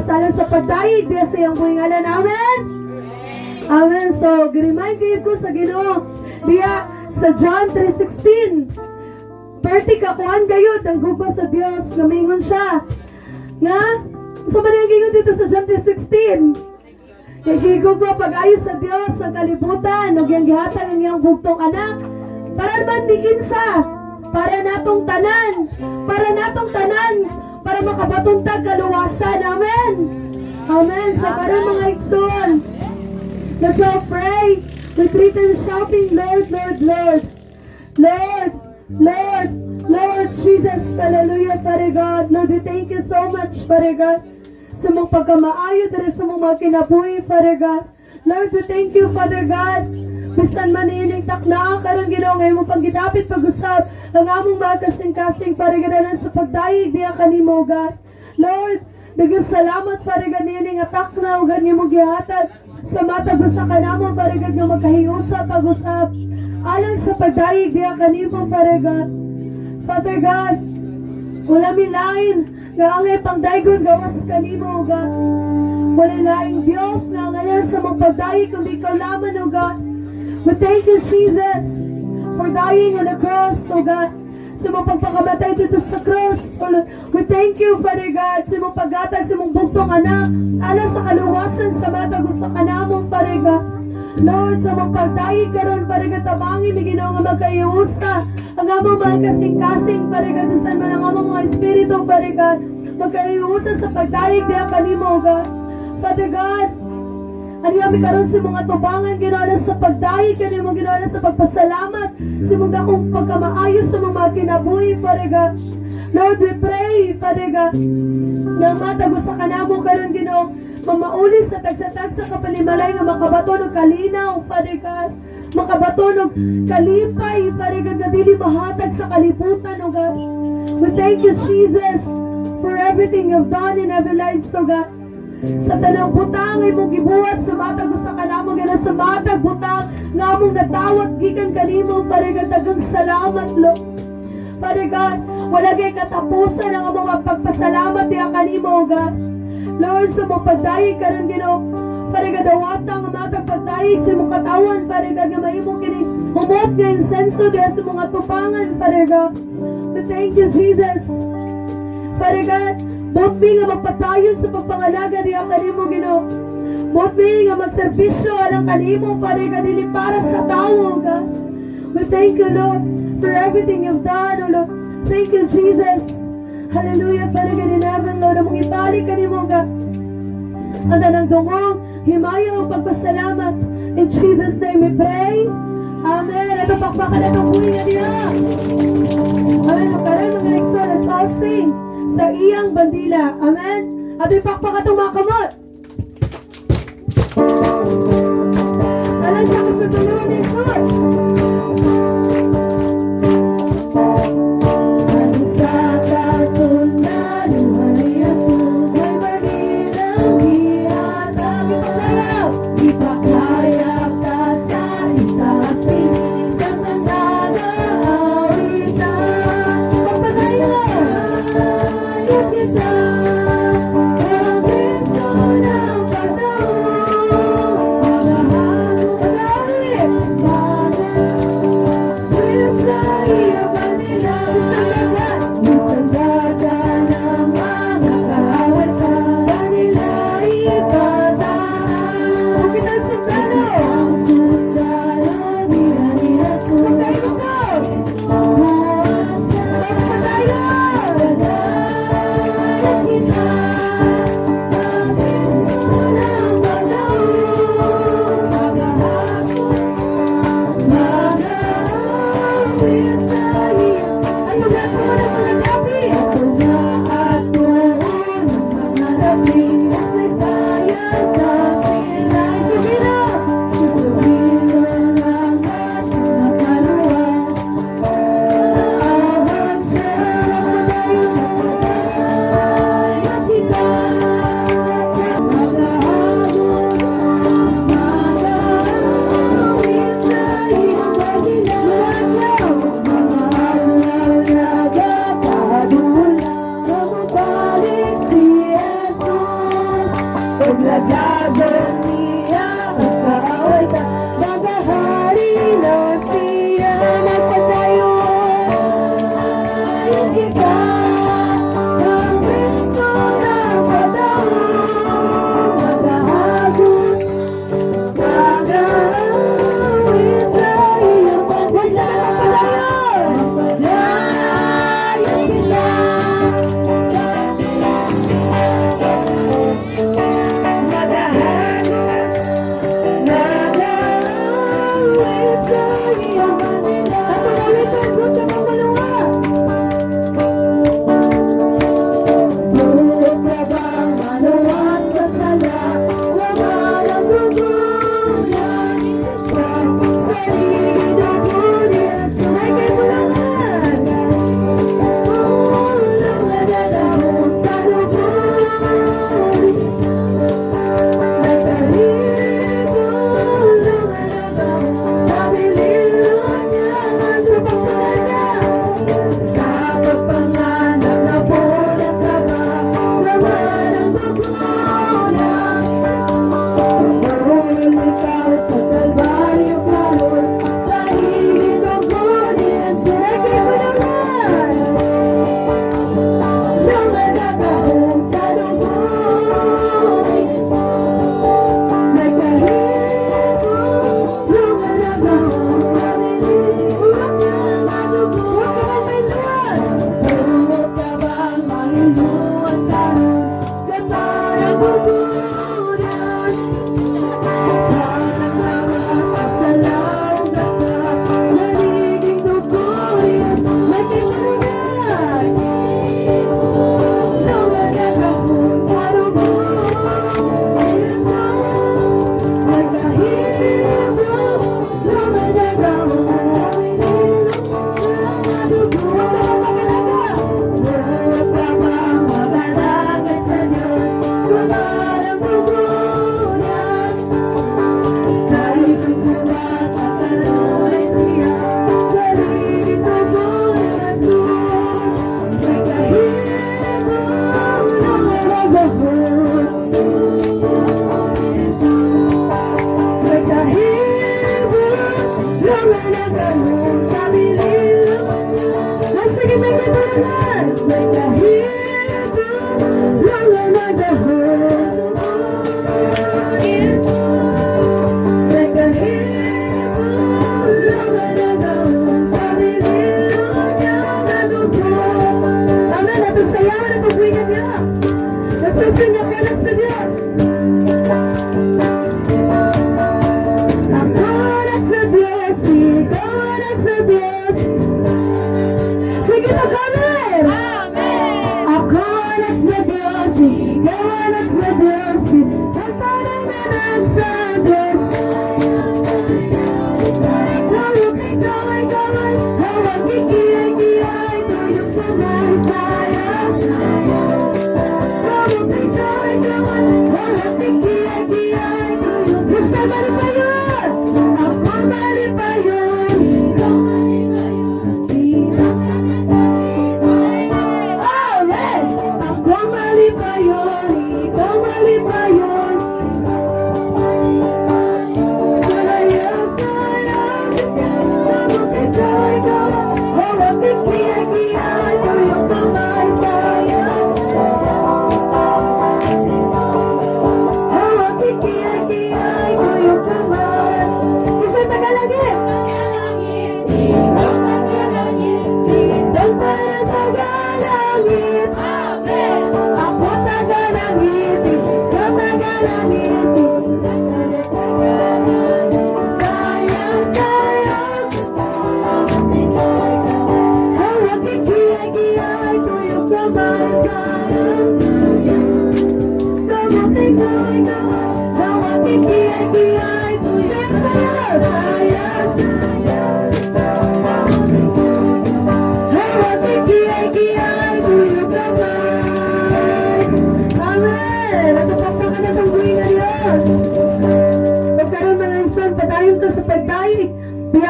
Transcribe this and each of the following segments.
Alang sa pagdayig diya sa iyang buhay ngalan. Amen? Amen. So, remind kayo ko sa Ginoo diya sa John 3:16. Perti kakuan kayo, tanggupa sa Diyos, gamingon siya. Nga, sa mananggingon dito sa John 3:16. Kagigo ko pag-ayos sa Diyos sa kalibutan, o yung gihatag ang iyang bugtong anak, para naman dikinsa, para natong tanan, para makabatuntag kaluwasan. Amen. Amen. Sa karon mga igsoon, let's all pray with written shouting, Lord, Lord, Lord. Lord, Lord, Lord Jesus, hallelujah, Father God. Lord, we thank you so much, Father God, sa mong pagkamaayo, dahil sa mong mga kinabuhi, Father God. Lord, we thank you, Father God. Bisan man ining takna, karon Ginoo ngayon mo panggidapit pag-usab ang among mga kasing-kasing, Father God, alang sa pagdayig diya kanimo, God. Lord, daghang salamat, Father God, nining atak na o ganyan mo gihatag sa matag sa kanamo, Father God, nga magkahiusa pag-usab alang sa pagdayig diya kanimo, Father God. Father God, wala milain nga angay pangdaygon gawas kanimo, God. Wala laing Diyos na ngayon sa mga pagdayig kung ikaw laman, O God. We thank you, Jesus, for dying on the cross, O God. Sa mga pagpakamatay dito sa cross, O Lord. We thank you, Father God, sa mga paggatag sa mga bugtong anak, alang sa kaluwasan sa matag sa kanamong, Father God. Lord, sa mga pagdayig karon, Father God, tabangi, may Ginoo nga magkayusta ang among mga kasing-kasing, Father God, saan man ang among mga espiritu, Father God, magkayusta sa pagdayig diya kanimo, God. Father God, ano kami karon sa mga tubangan, Ginoo, sa pagdayig kanimo, Ginoo, sa pagpasalamat, sa mga akong pagkamaayos sa mga kinabuhi, Father God. Lord, we pray, Father God, na matago sa kanamo karon, Ginoo, mamaulis sa tagsatag sa kapanimalay nga makabatunog kalinaw, Father God. Makabatunog kalipay, Father God, na dili mahatag sa kalibutan, O God. We thank you, Jesus, for everything you've done in our lives, O God. Sa tanang butang ay mong gibuhat sa matag sa kanamo, gano'n sa matag butang nga mong natawag gikan kanimo, Father God, daghang salamat, Lord. Father God, wala kay katapusan ang mga pagpasalamat diya kanimo, O God. Lord, sa mga pagdayig karon, Ginoo, Father God, dawata nga matag pagdayig sa mga katawan, Father God, nga mahimong kini humot nga insenso diya sa mga tupangan, Father God. We thank you, Jesus. Father God, buot mi nga magpatayon sa pagpangalaga diya kanimo, Ginoo. Buot mi nga magserbisyo alang kanimo, Father God, dili para sa tao, God. We thank you, Lord, for everything you've done, O Lord. Thank you, Jesus. Hallelujah, Father God in heaven, Lord, among ibalik kanimo, God. Ang tanang dungong, himaya o pagpasalamat. In Jesus' name we pray. Amen. Ito pakpakan na itong huli nga niya. Amen. Magkaroon mga lektor, let's all sing sa iyang bandila. Amen. At ipakpak itong mga kamot. Alam siya kasi tulungan ni Jesus. Kita, paglagagan niya, magkaaway ka, magahari na siya, magpatayo. Ayun kita, ang Kristo na padaw, magahagot, magahari sa iyong paglayon. Ayun kita,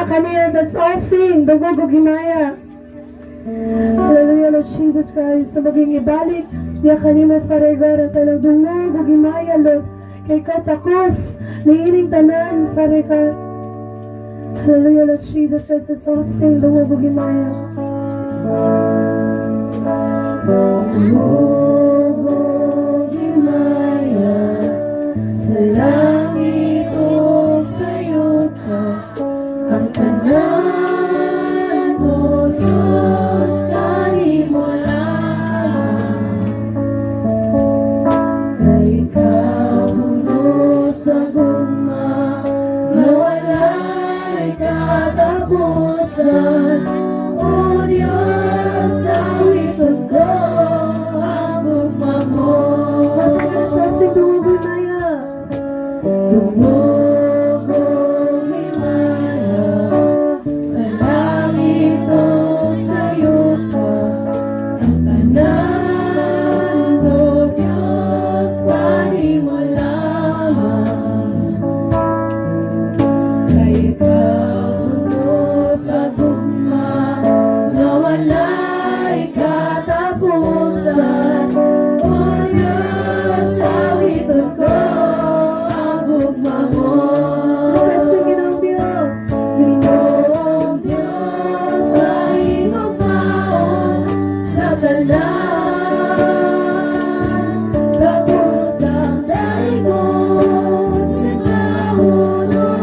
Kanina, that's all sing. Dugog o Himaya. Hallelujah, Lord Jesus Christ. Sa maging ibalik Biya kanimo paregar at talagdungog ug himaya Lord. Kay katakos liining tanan paregar. Hallelujah Lord Jesus Christ is all sing dungog ug himaya. Dungog ug himaya sa langit o sa yuta ang tanan mo Diyos kanimo lamang. Kay kabulos sa gugma na wala'y katapusan. O Diyos, awiton ko ang gugma mo. Masasasing dungog himaya. Dungog himaya sa langit o sa yuta ang tanan mo Diyos kanimo lamang. Kay kabulos sa gugma na wala'y katapusan. O Diyos, awiton ko ang gugma mo. Masasing Ginoong Diyos. Ginoong Diyos ay magbaon sa tanan. Tapos kang daigod sa kahulog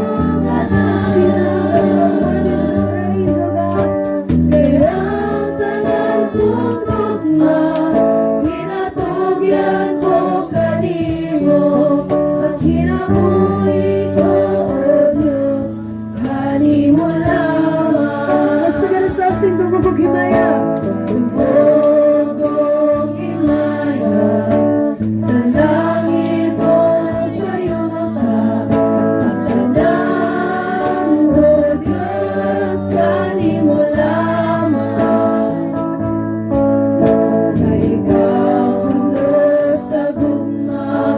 kaya ang tanan kong gugma, ginatugyan ko kanimo, at kinabuhi ko, O Diyos, kanimo lamang. Mas nagalasasing dungog ug himaya. Dungog ug himaya sa langit o sa yuta ang tanan mo Diyos kanimo lamang. Kay kabulos sa gugma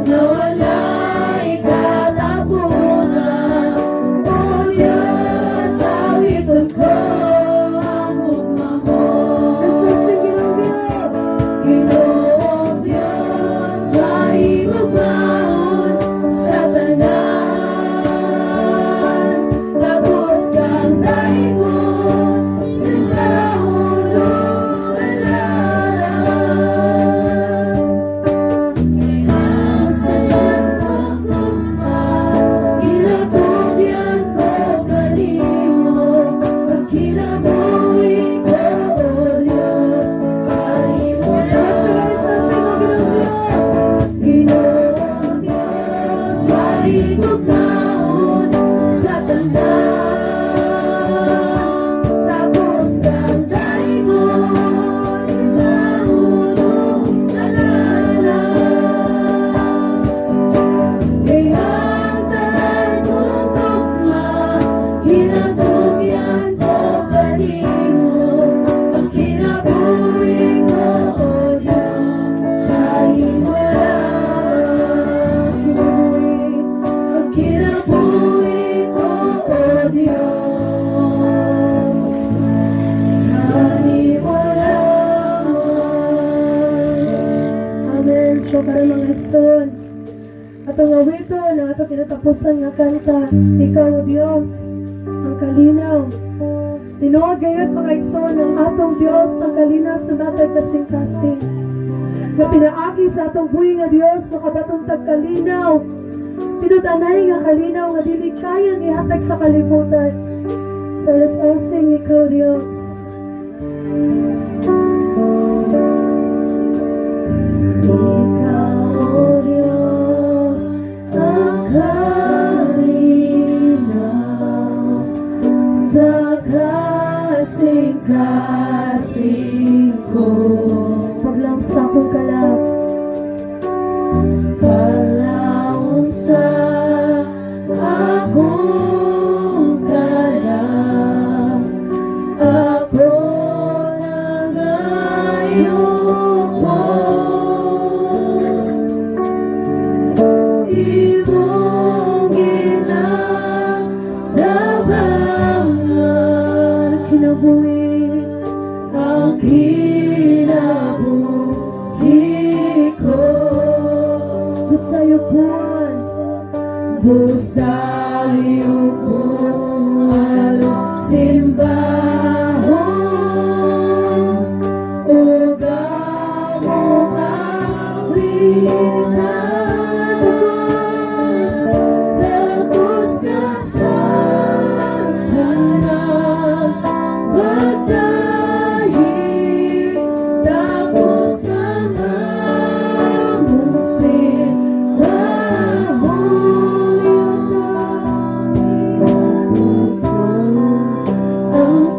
na wala'y katapusan. O Diyos, awiton ko ang gugma mo. Ginoong Diyos ay magbaon sa tanan. Tapos kang daigod sa kahulog kaya sa siyang kong gugma, ginatugyan ko kanimo, at kinabuhi ko, O Diyos, kanimo lamang. Ginoong Diyos ay magbaon sa tanan. Tapos kang daigod sa kahulog na kaya ang tanan kong gugma, ginatugyan ko kanimo, ang kinabuhi ko, O Diyos, kanimo lamang. Ang kinabuhi ko, O Diyos, kanimo lamang. Amen. So, karon mga igsoon, atong awiton ang atong kinatapusan nga kanta, Sikaw o Diyos, ang kalinaw. Tinuod gayud mga igsoon ang atong Diyos, ang kalinaw sa matag kasing-kasing. Nga pinaagi sa atong buhi nga Diyos, makabatong tagkalinaw. Tinudanay nga kalinaw nga dili kayang ihatag sa kalibutan. So let's all sing Ikaw Diyos. Ikaw o Diyos, ang kalinaw sa kasing-kasing ko. Paglaom sa akong kalab, paglaom sa akong kalab, ako nangayong mo. Imong ginalabangan, kinabuhi ang kinabuhi. Busayukuan, busayukuan, alok simbahon, ugamo kawitan, tapos kasalanan, pagdahi, tapos naman simbahon, ang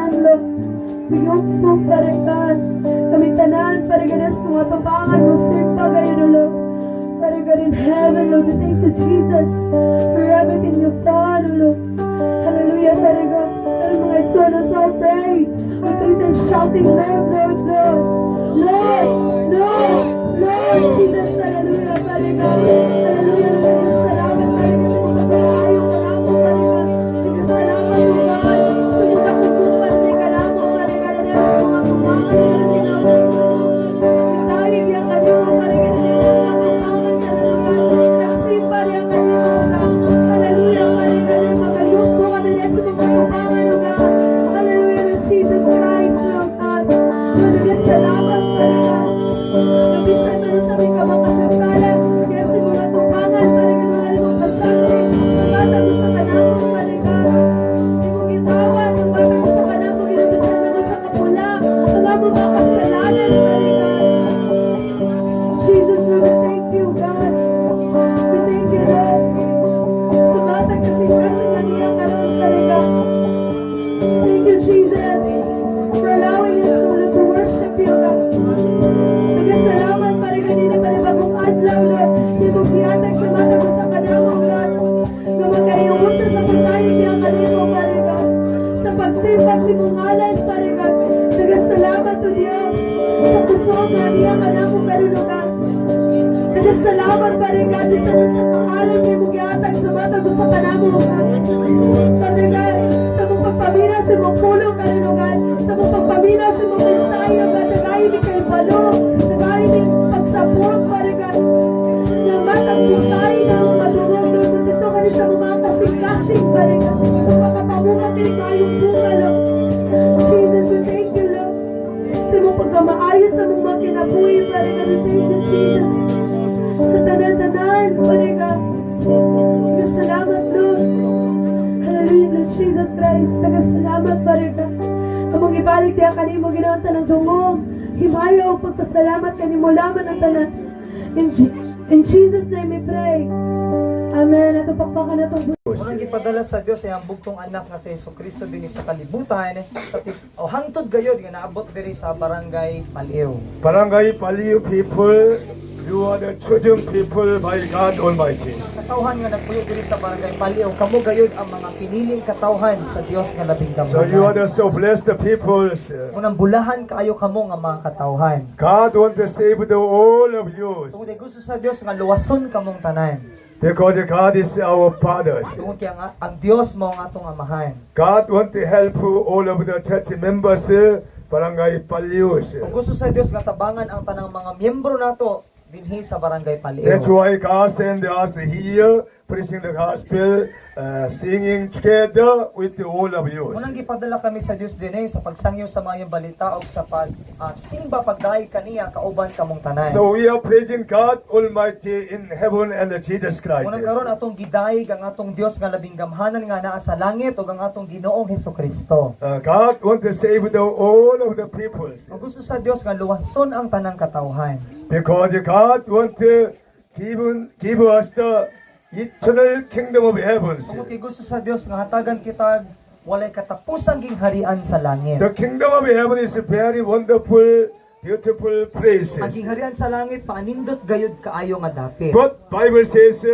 tanan, Lord. Tuyok mo, Father God. Kami tanan, Father God, sa mga tubangan mo, sirpa gayon, Lord. Father God in heaven, Lord, we thank you, Jesus, for everything you've done, Lord. Hallelujah, Father God. Pero mga igsoon, so pray. With three times shouting, Lord, Lord, Lord. Lord, Lord, Lord, Jesus, hallelujah, Father God. Hallelujah, Lord, salamat, Father God, sa mga kayo, salamat, Father God. Salamat, Lord God. Sumunta ko po, Father God, salamat, Father God, sa mga tumangan nila, sinasunod. Tayo, biyak kayo, Father God, hallelujah, magayos po kami sa mga tubangan, Lord God. Hallelujah, Lord Jesus Christ, Lord God. Lord, salamat, Father God. Nabisan mo sa aming kamakasasala, kaya sa mga tubangan, Father God, mga limang pasante, bata mo sa kanamo, Father God. Hindi mo gitawan, ang bata mo sa kanamo, ginabisan mo sa kapula, ang amo mga kasalanan, Father God. Jesus, we thank you, God. We thank you, Lord. Sumata kasi present na niya karoon talaga. Thank you, Jesus, for allowing us to worship you, God. Nagkasalamat para ganito pa rin bagong adlaw, Lord. Di mo kiyatag sumata ko sa kanamo, God. Gumagayong sa pagkain niya kanimo, Father God. Sa pagsimba si mong ngalan, Father God. Nagkasalamat to Diyos. Sa puso na niya kanamo, pero God. Nagkasalamat, Father God, sa pangalan niya mong yatag sa mata ko sa kanamo, God. Father God, sa mong pagpamina, sa mong pulong kanunugan, sa mong pagpamina, sa mong mensaya, God, nagayon ni kayo balo, nagayon ni pagsabot, Father God. Na matang pusay na ang madungog, Lord, gusto ka rin sa mga kasing-kasing, Father God. Magpapapamuka pinigayong bunga, Lord. Jesus, we thank you, Lord. Sa mong pagkamaayos, sa mong mga kinabuhi, Father God, we thank you, Jesus. Sa tanan-tanan, Father God. Salamat, Lord. Hallelujah, Lord Jesus Christ. Salamat, Father God. Among ibalik niya kanimo ginawa tanang dungog. Himayo o pagpasalamat kanimo laman ang tanan. In Jesus' name we pray. Amen. At pakpakan na itong Unang ipadala sa Dios ay ang bugtong anak nga si Jesucristo din sa kalibutan o hangtod gayod nga naabot diri sa barangay Paliw. Barangay Paliw people, you are the chosen people by God Almighty. Katawhan nga nagpuyo diri sa barangay Paliw, kamo gayod ang mga piniling katawhan sa Dios nga labing So you are gamhanan. the so blessed people. Unang bulahan kaayo kamo nga mga katawhan. God wants to save the all of you. Tungod kay gusto sa Dios nga luwason kamong tanan. Because God is our Father. Tungod kay ang Dios mao ang atong amahan. God wants to help all of the church members, Barangay Paliw. Kung gusto sa Dios nga tabangan ang tanang mga miyembro nato dinhi sa barangay Paliw. That's why God sent us here, preaching the gospel, singing together with all of you. Unang gipadala kami sa Dios dinhi sa pagsangyo sa mayong balita o sa simba pagdaig kaniya kauban kamong tanan. So we are praising God Almighty in heaven and Jesus Christ. Unang karon atong gidaig ang atong Dios nga labing gamhanan nga naa sa langit ug ang atong Ginoong Hesukristo. God wants to save all of the people. Ang gusto sa Dios nga luwason ang tanang katawhan. Because God wants to give us the eternal kingdom of heaven. Kung kay gusto sa Dios nga hatagan kitag walay katapusang gingharian sa langit. The kingdom of heaven is a very wonderful, beautiful place. Ang gingharian sa langit paanindot gayud kaayo nga dapit. But Bible says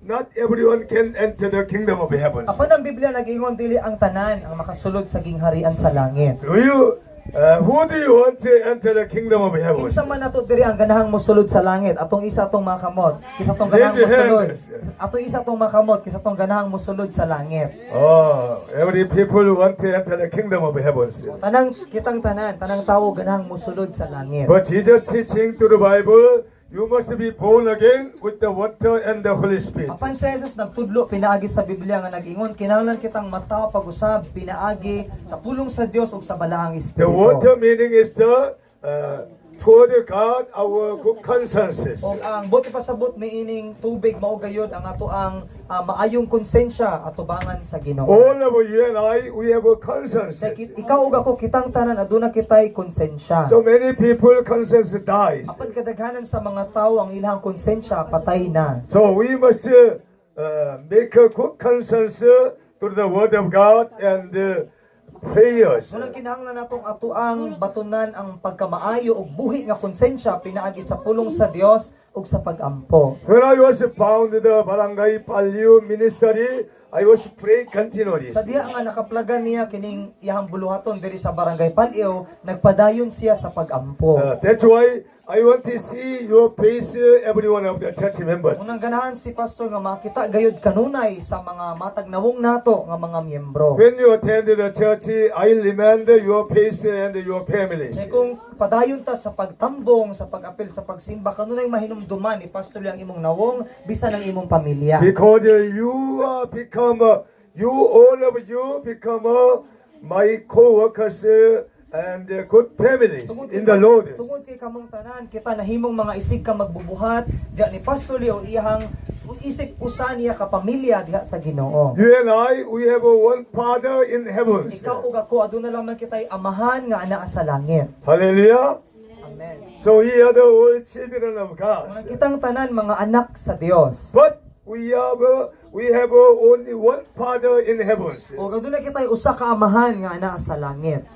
not everyone can enter the kingdom of heaven. Apan ang Biblia nag-ingon dili ang tanan ang makasulod sa gingharian sa langit. Who do you want to enter the kingdom of heaven? Kinsa man nato diri ang ganahang mosulod sa langit, atong isa atong makamot, kisa atong ganahang Raise your mosulod. hands. Atong isa atong makamot, kisa atong ganahang mosulod sa langit. Oh, every people want to enter the kingdom of heaven. Tanang kitang tanan, tanang tawo ganahang mosulod sa langit. But Jesus teaching to the Bible, you must be born again with the water and the Holy Spirit. Apan si Jesus nagtudlo pinaagi sa Biblia nga nag-ingon kinahanglan kitang mataw pag-usab pinaagi sa pulong sa Dios ug sa balaang The espiritu. water meaning is the toward God our good consciences. O ang buti pasabot ni ining tubig mao gayud ang ato ang maayong konsensya atubangan sa Ginoo. All of you and I, we have a conscience. Ikaw ug ako kitang tanan aduna kitay konsensya. So many people conscience dies. Apan kadaghanan sa mga tawo ang ilang konsensya patay na. So we must make a good conscience to the word of God and prayers. Munang kinahanglan natong atuang batunan ang pagkamaayo ug buhi nga konsensya pinaagi sa pulong sa Dios ug sa pag-ampo. When I was found the Barangay Palyu ministry, I was praying continually. Sa diha nga nakaplagan niya kining iyang buluhaton diri sa Barangay Palio, nagpadayon siya sa pag-ampo. That's why I want to see your face, every one of the church members. Unang ganahan si pastor nga makita gayud kanunay sa mga matag nawong nato nga mga miyembro. When you attend the church, I remember your face and your families. Kaya kung padayon ta sa pagtambong, sa pag-apil, sa pagsimba, kanunay mahinumduman ni pastor ang imong nawong bisan ang imong pamilya. Because you you all of you become my co-workers and good families in the Lord. Tungod kay kamong tanan, kita nahimong mga isig ka magbubuhat diha ni pastor o iyang isip usa niya ka pamilya diha sa Ginoo. You and I, we have one Father in heavens. Ikaw ug ako aduna lang man kitay amahan nga anaa sa langit. Hallelujah. Amen. So we are the all children of God. Mga kitang tanan mga anak sa Dios. But we have only one Father in heavens. O aduna kitay usa ka amahan nga anaa sa langit.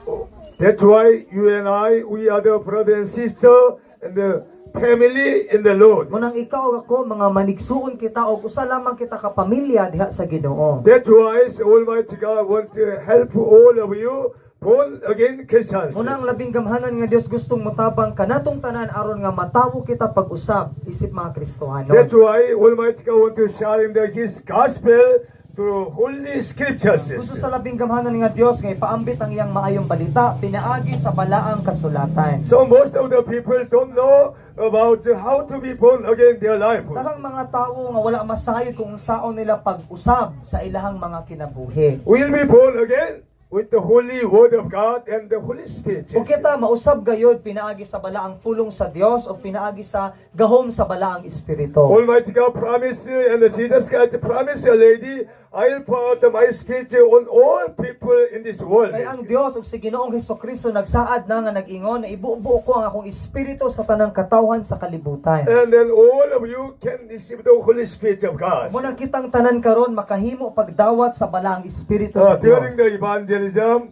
That's why you and I, we are the brother and sister and the family in the Lord. Munang ikaw ug ako mga manigsuon kita og usa lamang kita ka pamilya diha sa Ginoo. That's why Almighty God want to help all of you born again Christians. Unang labing gamhanan nga Dios gustong motabang kanatong tanan aron nga matawo kita pag-usab isip mga Kristohano. That's why Almighty God want to share in His gospel through Holy Scriptures. Gusto sa labing gamhanan nga Dios nga ipaambit ang iyang maayong balita pinaagi sa balaang kasulatan. So most of the people don't know about how to be born again in their life. Daghang mga tawo nga wala masayod kung saon nila pag-usab sa ilahang mga kinabuhi. We'll be born again with the Holy Word of God and the Holy Spirit. Kung kita mausab gayud pinaagi sa balaang pulong sa Dios o pinaagi sa gahom sa balaang espiritu. Almighty God promised and Jesus Christ promised a lady, I'll pour out my spirit on all people in this world. Kay ang Dios ug si Ginoong Hesukristo nagsaad na nga nag-ingon na ibubuo ko ang akong espiritu sa tanang katawhan sa kalibutan. And then all of you can receive the Holy Spirit of God. Muna kitang tanan karon makahimo pagdawat sa balaang espiritu sa During Dios. the evangelism,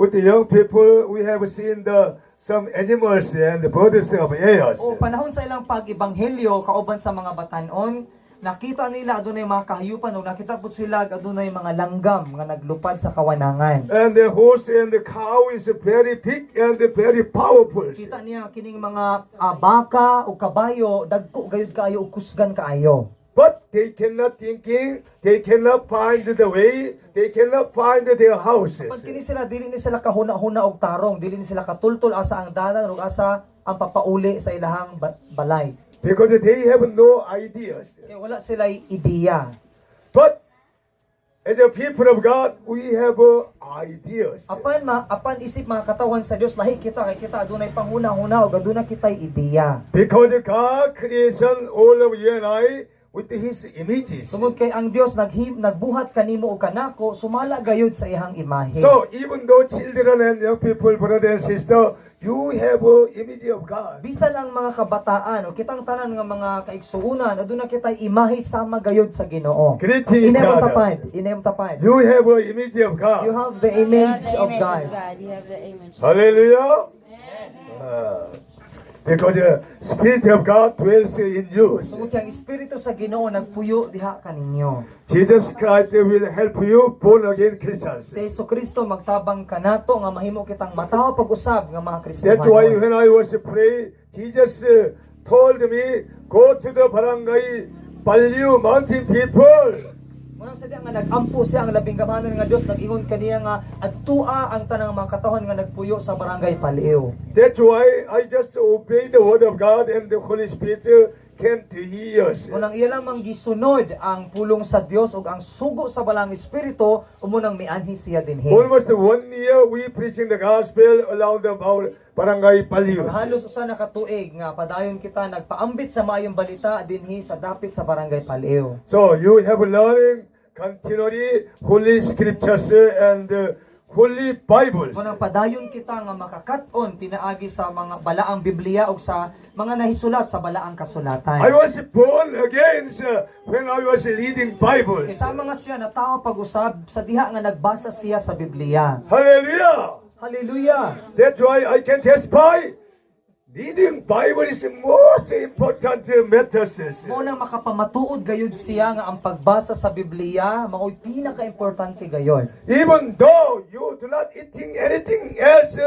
with the young people, we have seen some animals and the birds of airs. O panahon sa ilang pag-ebanghelyo kauban sa mga batanon, nakita nila adunay mga kahayupan o nakita po sila adunay mga langgam nga naglupad sa kawanangan. And the horse and the cow is very big and very powerful. Kita niya kining mga baka o kabayo dagko gayud kaayo ug kusgan kaayo. But they cannot they cannot find the way, they cannot find their houses. Pag kini sila dili ni sila kahuna-huna og tarong, dili ni sila katultol asa ang dalan ug asa ang papauli sa ilahang balay. Because they have no ideas. Kaya wala sila ideya. But as a people of God, we have ideas. Apan isip mga katawan sa Dios lahi kita kay kita adunay panghuna-huna ug aduna kitay ideya. Because God creation all of you and I with His images. Tungod kay ang Dios nagbuhat kanimo ug kanako sumala gayud sa ihang imahe. So even though children and young people, brother and sister, you have image of God. Bisan ang mga kabataan o kitang tanan nga mga kaigsuunan aduna kitay imahe sama gayud sa Ginoo. Greeting each other. Inem tapad. You have image of God. You have the image of God. You have the image. Hallelujah. Because the Spirit of God dwells in you. Tungod kay ang espiritu sa Ginoo nagpuyo diha kaninyo. Jesus Christ will help you born again Christians. Si Jesucristo magtabang kanato nga mahimo kitang matawo pag-usab nga mga That's why Kristiyano. when I was praying, Jesus told me, go to the Barangay Palyu mountain people. Munang sadya nga nagampo siya ang labing gamhanan nga Dios nag-ingon kaniya nga adtua ang tanang mga katawhan nga nagpuyo sa Barangay Palio. That's why I just obeyed the word of God and the Holy Spirit came to hear us. Munang iya lamang gisunod ang pulong sa Dios ug ang sugo sa balang espiritu umunang mianhi siya dinhi. Almost 1 year we preaching the gospel around the Barangay Palyu. Halos usa na ka tuig nga padayon kita nagpaambit sa maayong balita dinhi sa dapit sa Barangay Palio. So you have learning continually Holy Scriptures and Holy Bibles. Kunang padayon kita nga makakaton pinaagi sa mga balaang Biblia o sa mga nahisulat sa balaang kasulatan. I was born again when I was reading Bibles. Isama nga siya na tao pag-usab sa diha nga nagbasa siya sa Biblia. Hallelujah. Hallelujah! That's why I can testify. Reading Bible is the most important method. Mo nang makapamatuod gayud siya nga ang pagbasa sa Biblia mao'y pinaka-importante gayod. Even though you do not eating anything else,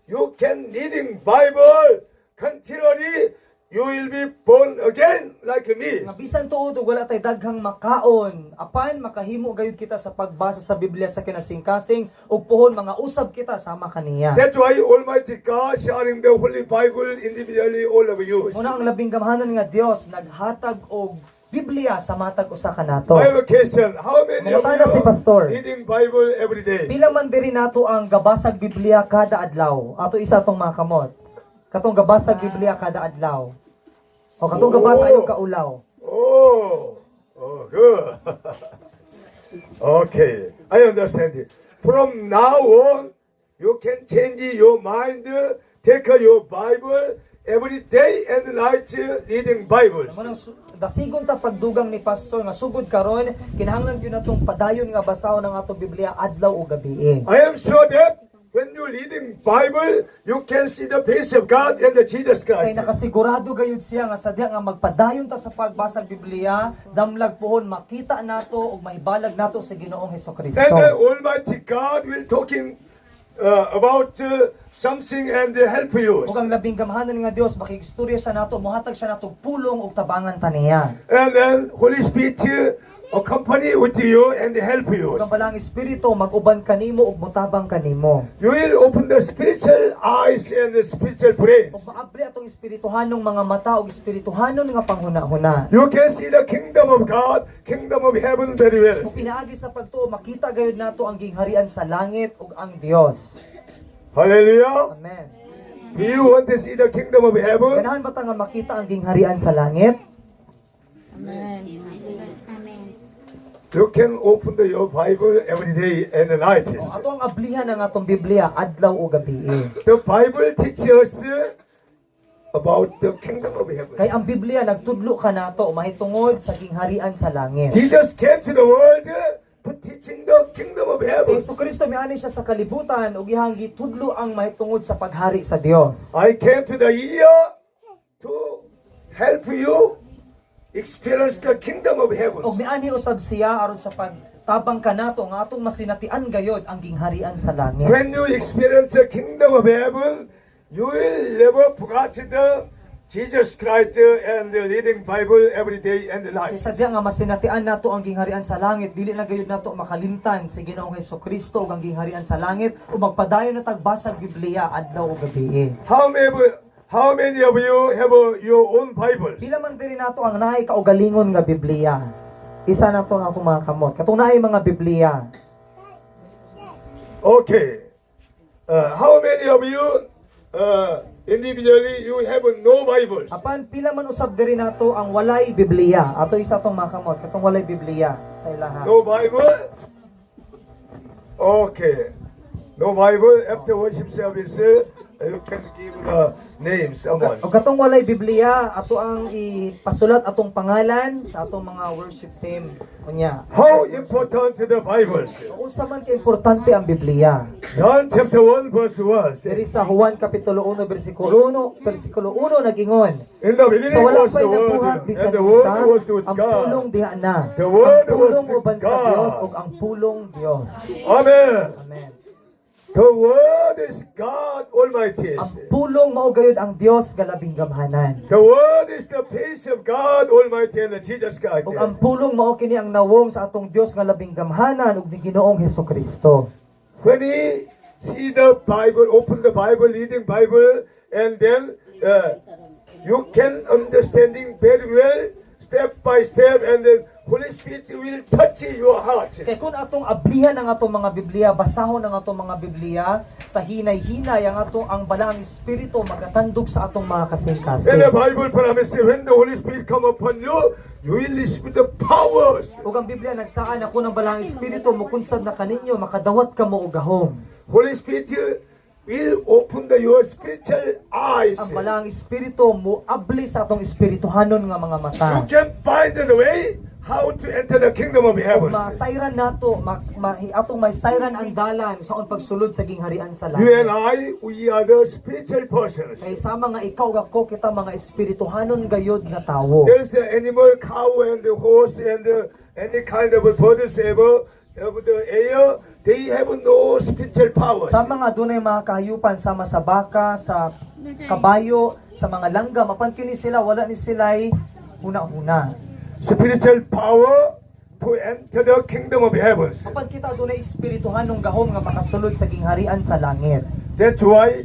you can reading Bible continually. You will be born again like me. Nga bisan tuod ug wala tay daghang makaon, apan makahimo gayud kita sa pagbasa sa Biblia sa kinasingkasing ug puhon mga usab kita sama kaniya. That's why Almighty God sharing the Holy Bible individually all of you. Muna ang labing gamhanan nga Dios naghatag og Biblia sa matag usa ka nato. I have a question. How many of Mangutana si Pastor. you reading Bible every day? Pila man diri nato ang gabasag Biblia kada adlaw? Ato isa tong mga kamot. Katong gabasag Biblia kada adlaw. O katong gabasa ayo kaulaw. Oh, good. Okay, I understand it. From now on, you can change your mind, take your Bible every day and night reading Bibles. Manang dasigon ta pagdugang ni pastor nga sugod karon kinahanglan gyud natong padayon nga basahon ang ato Biblia adlaw ug gabi. I am sure that when you reading Bible, you can see the face of God and the Jesus Kay Christ. nakasigurado gayud siya nga sadya nga magpadayon ta sa pagbasa sa Biblia, damlag pohon makita nato ug mahibalag nato sa Ginoong Hesukristo. And Almighty God will talking about something and help you. Ug ang labing gamhanan nga Dios makigstorya siya nato, mohatag siya nato pulong ug tabangan ta niya. And then Holy Spirit accompany with you and help you. Ug ang balang espiritu mag-uban kanimo ug motabang kanimo. You will open the spiritual eyes and the spiritual brains. Ug maabli atong espirituhanong mga mata ug espirituhanon nga panghuna-huna. You can see the kingdom of God, kingdom of heaven very well. Kung pinaagi sa pagtuo, makita gayud nato ang gingharian sa langit ug ang Dios. Hallelujah. Amen. Do you want to see the kingdom of heaven? Ganahan ba ta nga makita ang gingharian sa langit? You can open your Bible every day and night. O, ato ang ablihan ng atong Biblia adlaw o gabi. The Bible teaches us about the kingdom of heaven. Kay ang Biblia nagtudlo ka nato mahitungod sa gingharian sa langit. Jesus came to the world to teaching the kingdom of Si heaven. Jesucristo miani siya sa kalibutan ug iyang gitudlo ang mahitungod sa paghari sa Dios. I came to the year to help you experience the kingdom of heaven. Ug miani usab siya aron sa pagtabang kanato nga atong masinatian gayod ang gingharian sa langit. When you experience the kingdom of heaven, you will never forget the Jesus Christ and the reading Bible every day and Kay night. sadya nga masinatian nato ang gingharian sa langit, dili na gayud nato makalimtan si Ginoong Hesukristo ug ang gingharian sa langit ug magpadayon na tagbasa Biblia adlaw ug gabi. How many of you have your own Bibles? Pila man diri nato ang naay kaugalingon nga Biblia. Isa na to na akong mga kamot. Katong naay mga Biblia. Okay. How many of you individually you have no Bibles? Apan pila man usab diri nato ang walay Biblia. Ato isa tong mga kamot, katong walay Biblia sa ilaha. No Bible? Okay. No Bible. After worship service, you can give the names among. O katong walay Biblia, ato ang ipasulat atong pangalan sa atong mga worship team. Kunya. How important the Bible? Unsa man ka importante ang Biblia? John chapter 1 verse 1 Diri says, sa Juan kapitulo 1 versikulo 1 nagingon. in the beginning Sa wala was pa'y the Word, nabuhat and bisan the Word isa, was with ang pulong God. diha na. The Word Ang pulong was uban sa God. Dios ug ang pulong Dios. Amen. Amen. The Word is God Almighty. Ang pulong mao gayud ang Dios nga labing gamhanan. The Word is the face of God Almighty and the Jesus Christ. Ug ang pulong mao kini ang nawong sa atong Dios nga labing gamhanan ug ni Ginoong Hesukristo. When we see the Bible, open the Bible, reading Bible, and then you can understanding very well, step by step, and then Holy Spirit will touch your heart. Kaya kung atong ablihan ang atong mga Biblia, basahon ang atong mga Biblia, sa hinay-hinay ang balang Espiritu magatandog sa atong mga And the kasing-kasing. Bible promises when the Holy Spirit come upon you, you will receive the powers. Ug ang Biblia nagsaan ako ng balang Espiritu mukunsad na kaninyo makadawat ka mo og gahom. Holy Spirit will open your spiritual eyes. Ang balang Espiritu mo abli sa atong espirituhanon nga mga mata. You can find the way how to enter the kingdom of Ug heaven. masayran nato, atong may sayran ang dalan sa pagsulod sa gingharian sa You and langit. I, we are the spiritual persons. Kay sama nga ikaw ug ako kita mga espirituhanon gayod nga tawo. There's the animal, cow, and the horse, and any kind of birds ever of the air. They have no spiritual powers. Sa mga dunay mga kahayupan sama sa baka, sa kabayo, sa mga langgam, apan kini sila wala ni sila'y una-una. Spiritual power to enter the kingdom of heavens. Kapag kita dunay espirituhanong gahom nga makasulod sa gingharian sa langit. That's why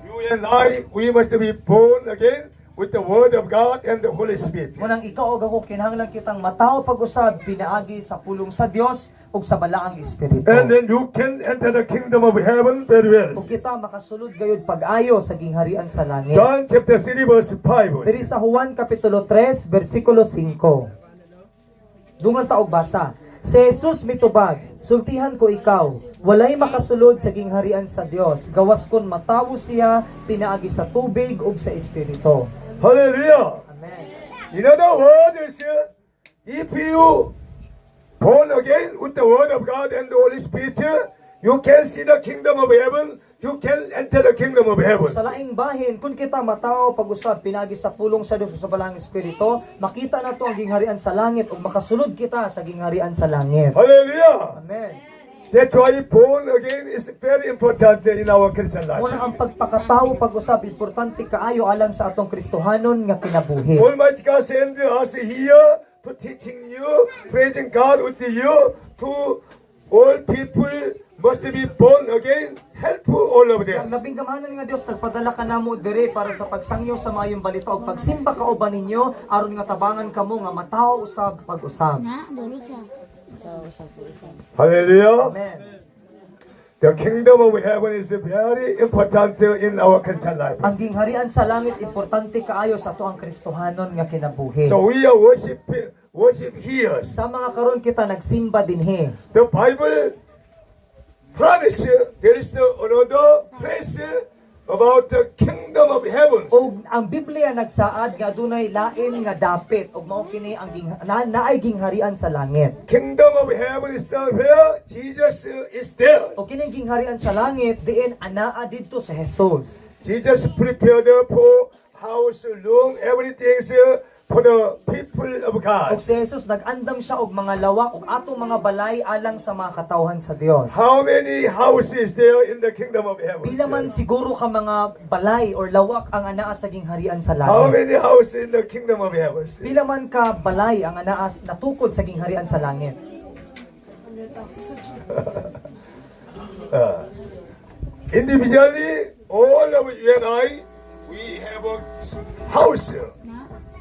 you and I, we must be born again with the word of God and the Holy Spirit. Munang ikaw ug ako kinahanglan kitang mataw pag-usab pinaagi sa pulong sa Dios ug sa balaang espiritu. And then you can enter the kingdom of heaven very well. Ug kita makasulod gayud pag-ayo sa gingharian sa langit. John chapter 3 verse 5. Diri sa Juan kapitulo 3 bersikulo 5. Dungan ta og basa. Si Jesus mitubag, sultihan ko ikaw, walay makasulod sa gingharian sa Dios, gawas kon matawo siya pinaagi sa tubig ug sa espiritu. Hallelujah. Amen. In other words, if you born again with the word of God and the Holy Spirit, you can see the kingdom of heaven. You can enter the kingdom of heaven. Sa laing bahin, kung kita mataw pag-usab pinagi sa pulong sa Dios sa balang espiritu, makita nato ang gingharian sa langit ug makasulod kita sa gingharian sa langit. Hallelujah. Amen. That's why born again is very important in our Christian life. Muna ang pagpakatawo pag-usab importante kaayo alang sa atong Kristohanon nga kinabuhi. Almighty God send us here to teaching you, praising God with you, to all people must be born again, helpful all of Ang them. labing gamahanan nga Dios nagpadala ka namo dire para sa pagsangyo sa mayong balita ug pagsimba ka uban ninyo aron nga tabangan kamo nga mataw usab pag-usab. Na, dulog siya. So, usap po isa. Hallelujah. Amen. The kingdom of heaven is very important in our Christian life. Ang gingharian sa langit importante kaayo sa ato ang Kristohanon nga kinabuhi. So we are worship here. Sa mga karon kita nagsimba dinhi. The Bible promise there is no another place about the kingdom of heaven. Og ang Biblia nagsaad nga adunay lain nga dapit ug mao kini ang naay gingharian sa langit. Kingdom of heaven is the where Jesus is there. O kining gingharian sa langit diin anaa didto sa Jesus. Jesus prepared for house, room, everything for the people of God. O si Jesus nag-andam siya og mga lawak ug atong mga balay alang sa mga katawhan sa Dios. How many houses there in the kingdom of heaven? Pila man siguro ka mga balay or lawak ang anaa sa gingharian sa How langit. many houses in the kingdom of heaven? Pila man ka balay ang anaa natukod sa gingharian sa langit. Individually, all of you and I, we have a house,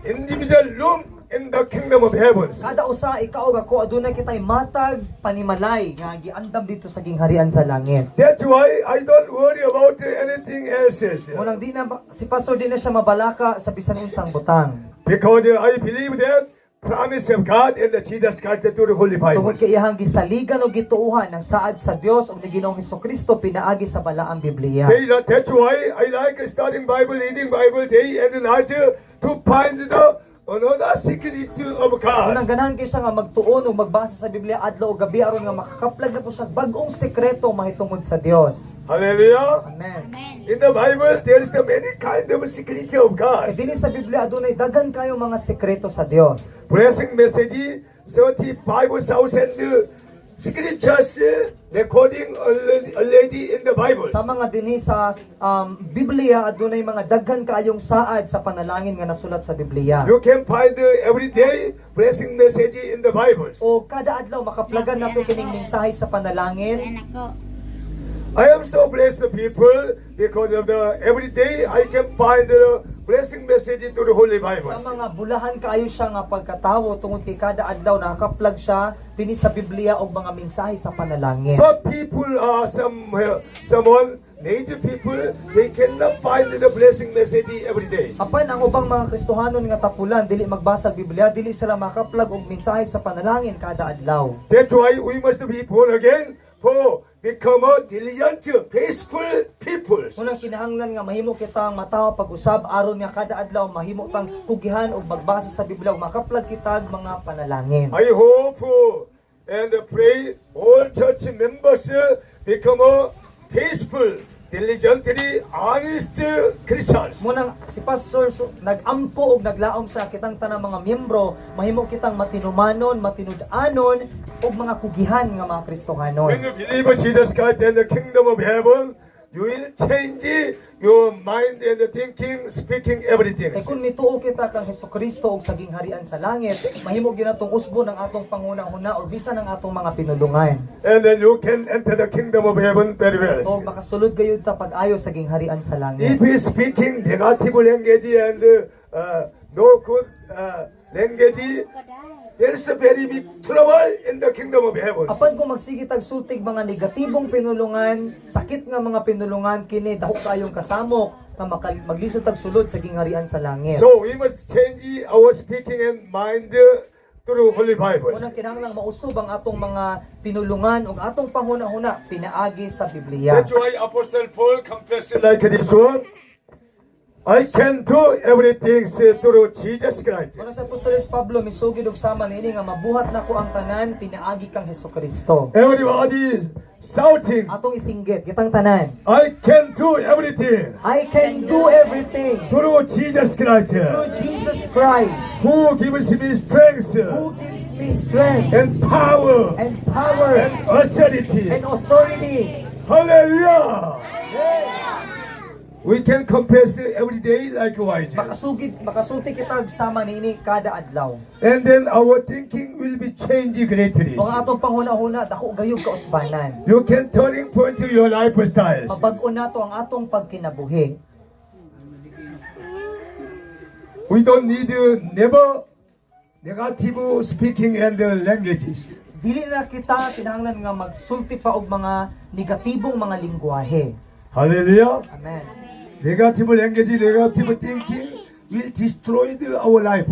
individual room in the kingdom of heaven. Kada usa ikaw ug ako adunay kitay matag panimalay nga giandam dito sa gingharian sa langit. That's why I don't worry about anything else. Munang di na si pastor di na siya mabalaka sa bisan unsang butang. Because I believe that promise of God and the Jesus Christ to the Holy Bible. Tungod kay iyang gisaligan o gituuhan ng saad sa Dios ug ni Ginoong Hesukristo pinaagi sa balaang Biblia. That's why I like studying Bible, reading Bible day and night to find the another secret of God. Unang ganahan kay siya nga magtuon ug magbasa sa Biblia adlaw o gabi aron nga makakaplag na po siya bag-ong sekreto mahitungod sa Dios. Hallelujah. Amen. In the Bible, there is the many kind of secret of God. Kay dinhi sa Biblia adunay daghan kayo mga sekreto sa Dios. Blessing message 35,000 scriptures recording already in the Bible. Sa mga dinhi sa Biblia adunay mga daghan kaayong saad sa panalangin nga nasulat sa Biblia. You can find every day blessing message in the Bible. O kada adlaw makaplagan nato kining mensahe sa panalangin. Anak ko. I am so blessed the people because of the every day I can find blessing message to the Holy Bible. Sa mga bulahan kaayo siya nga pagkatawo tungod kay kada adlaw nakakaplag siya dinhi sa Biblia og mga mensahe sa panalangin. But people are someone, native people, they cannot find the blessing message every day. Apan ang ubang mga Kristohanon nga tapulan dili magbasa sa Biblia, dili sila makaplag og mensahe sa panalangin kada adlaw. That's why we must be born again for become a diligent, faithful people. Unang kinahanglan nga mahimo kitang matawa pag-usab aron nga kada adlaw mahimo tang kugihan og magbasa sa Biblia ug makaplag kitag mga panalangin. I hope and pray all church members become a faithful, diligently honest Christians. Munang si Pastor nag-ampo og naglaom sa kitang tanang mga miyembro, mahimo kitang matinumanon, matinud-anon og mga kugihan nga mga Kristohanon. When you believe in Jesus Christ and the kingdom of heaven, you will change your mind and the thinking, speaking, everything. Kay kung nituo kita kang Hesukristo og saging harian sa langit, mahimo ginatong usbon ang atong panguna-una or bisan ang atong mga pinulungan. And then you can enter the kingdom of heaven very O well. makasulod gayud ta pag-ayo saging harian sa langit. If you speaking negative language and no good language, there is a very big trouble in the kingdom of heaven. Apan kung magsige tag sultig mga negatibong pinulungan, sakit nga mga pinulungan kini dahok kayong kasamok nga maglisod tag sulod sa gingharian sa langit. So we must change our speaking and mind through Holy Bible. Unang kinahanglang mausob ang atong mga pinulungan ug atong panghuna-huna pinaagi sa Biblia. That's why Apostle Paul confessed like this one. I can do everything through Jesus Christ. Una sa Apostoles Pablo misugid og sama niini nga mabuhat nako ang tanan pinaagi kang Hesukristo. Everybody shouting, Atong isinggit kitang tanan. I can do everything I can do everything through Jesus Christ, through Jesus Christ who gives me strength who gives me strength and power and power and authority. and authority. Hallelujah! We can confess every day likewise. Makasulti kita sama niini kada adlaw. And then our thinking will be changed greatly. Kung ang atong panghuna-huna dako gayud ka usbanan. You can turning point to your lifestyle. Mabag-o nato ang atong pagkinabuhi. We don't need never negative speaking and languages. Dili na kita kinahanglan nga magsulti pa og mga negatibong mga lingwahe. Hallelujah. Amen. Negative language, negative thinking will destroy our life.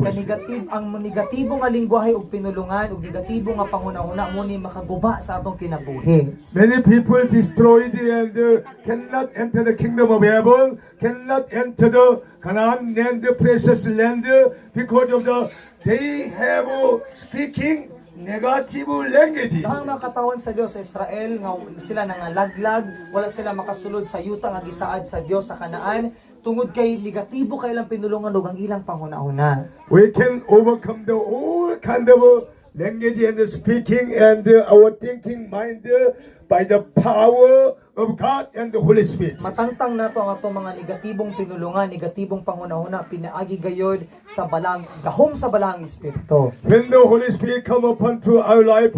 Ang negatibo nga lingwahe ug pinulungan ug negatibo nga panghuna-huna muni makaguba sa atong kinabuhi. Many people destroyed and cannot enter the kingdom of heaven, cannot enter the Canaan and the precious land because of they have speaking negative languages. Ang mga katawan sa Dios sa Israel nga sila nangalaglag, wala sila makasulod sa yuta nga gisaad sa Dios sa Kanaan tungod kay negatibo kay ilang pinulungan ug ang ilang panghuna-huna. We can overcome the all kind of language and speaking and our thinking mind by the power of God and the Holy Spirit. Matangtang nato ang atong mga negatibong pinulungan, negatibong panghuna-huna pinaagi gayod sa balang gahom sa balang espiritu. When the Holy Spirit come upon to our life,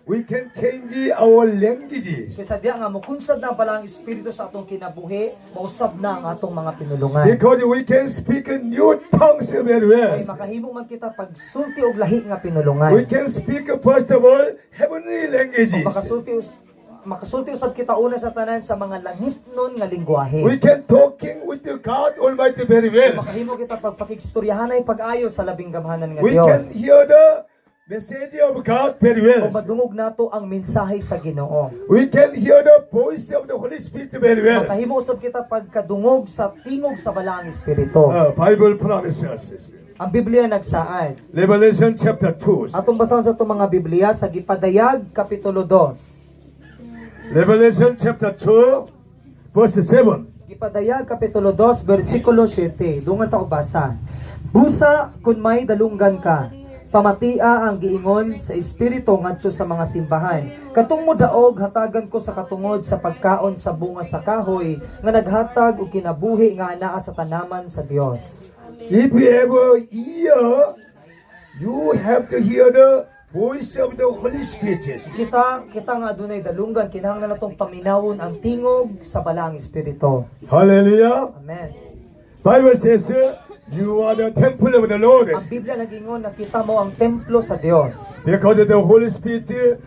we can change our languages. Kaysa diya nga mukunsad na balang espiritu sa atong kinabuhi, mausab na ang atong mga pinulungan. Because we can speak new tongues very well. Kay makahimo man kita pagsulti og lahi nga pinulungan. We can speak first of all heavenly languages. Makasulti usab kita una sa tanan sa mga langitnon nga lingwahe. We can talking with the God Almighty very well. Makahimo kita pagpakigstoryahanay pag-ayo sa labing gamhanan nga We Dios. can hear the message of God very O well. madungog nato ang mensahe sa Ginoo. We can hear the voice of the Holy Spirit very well. Makahimo usab kita pagkadungog sa tingog sa balaang espiritu. Bible promises. Ang Biblia nagsaad. Revelation chapter 2. Atong basahon sa itong mga Biblia sa Gipadayag Kapitulo 2. Revelation chapter 2, verse 7. Gipadayag Kapitulo 2, versikulo 7. Dungan ta og basa. Busa kun may dalunggan ka, pamatia ang giingon sa espiritu ngadto sa mga simbahan. Katong modaog hatagan ko sa katungod sa pagkaon sa bunga sa kahoy nga naghatag og kinabuhi nga anaa sa tanaman sa Dios. If you have an ear, you have to hear the voice of the Holy Spirit. Kita nga adunay dalunggan kinahanglan natong paminawon ang tingog sa balaang espiritu. Hallelujah. Amen. Bible says, you are the temple of the Lord. Ang Biblia nagingon nakita mo ang templo sa Dios. Because of the Holy Spirit,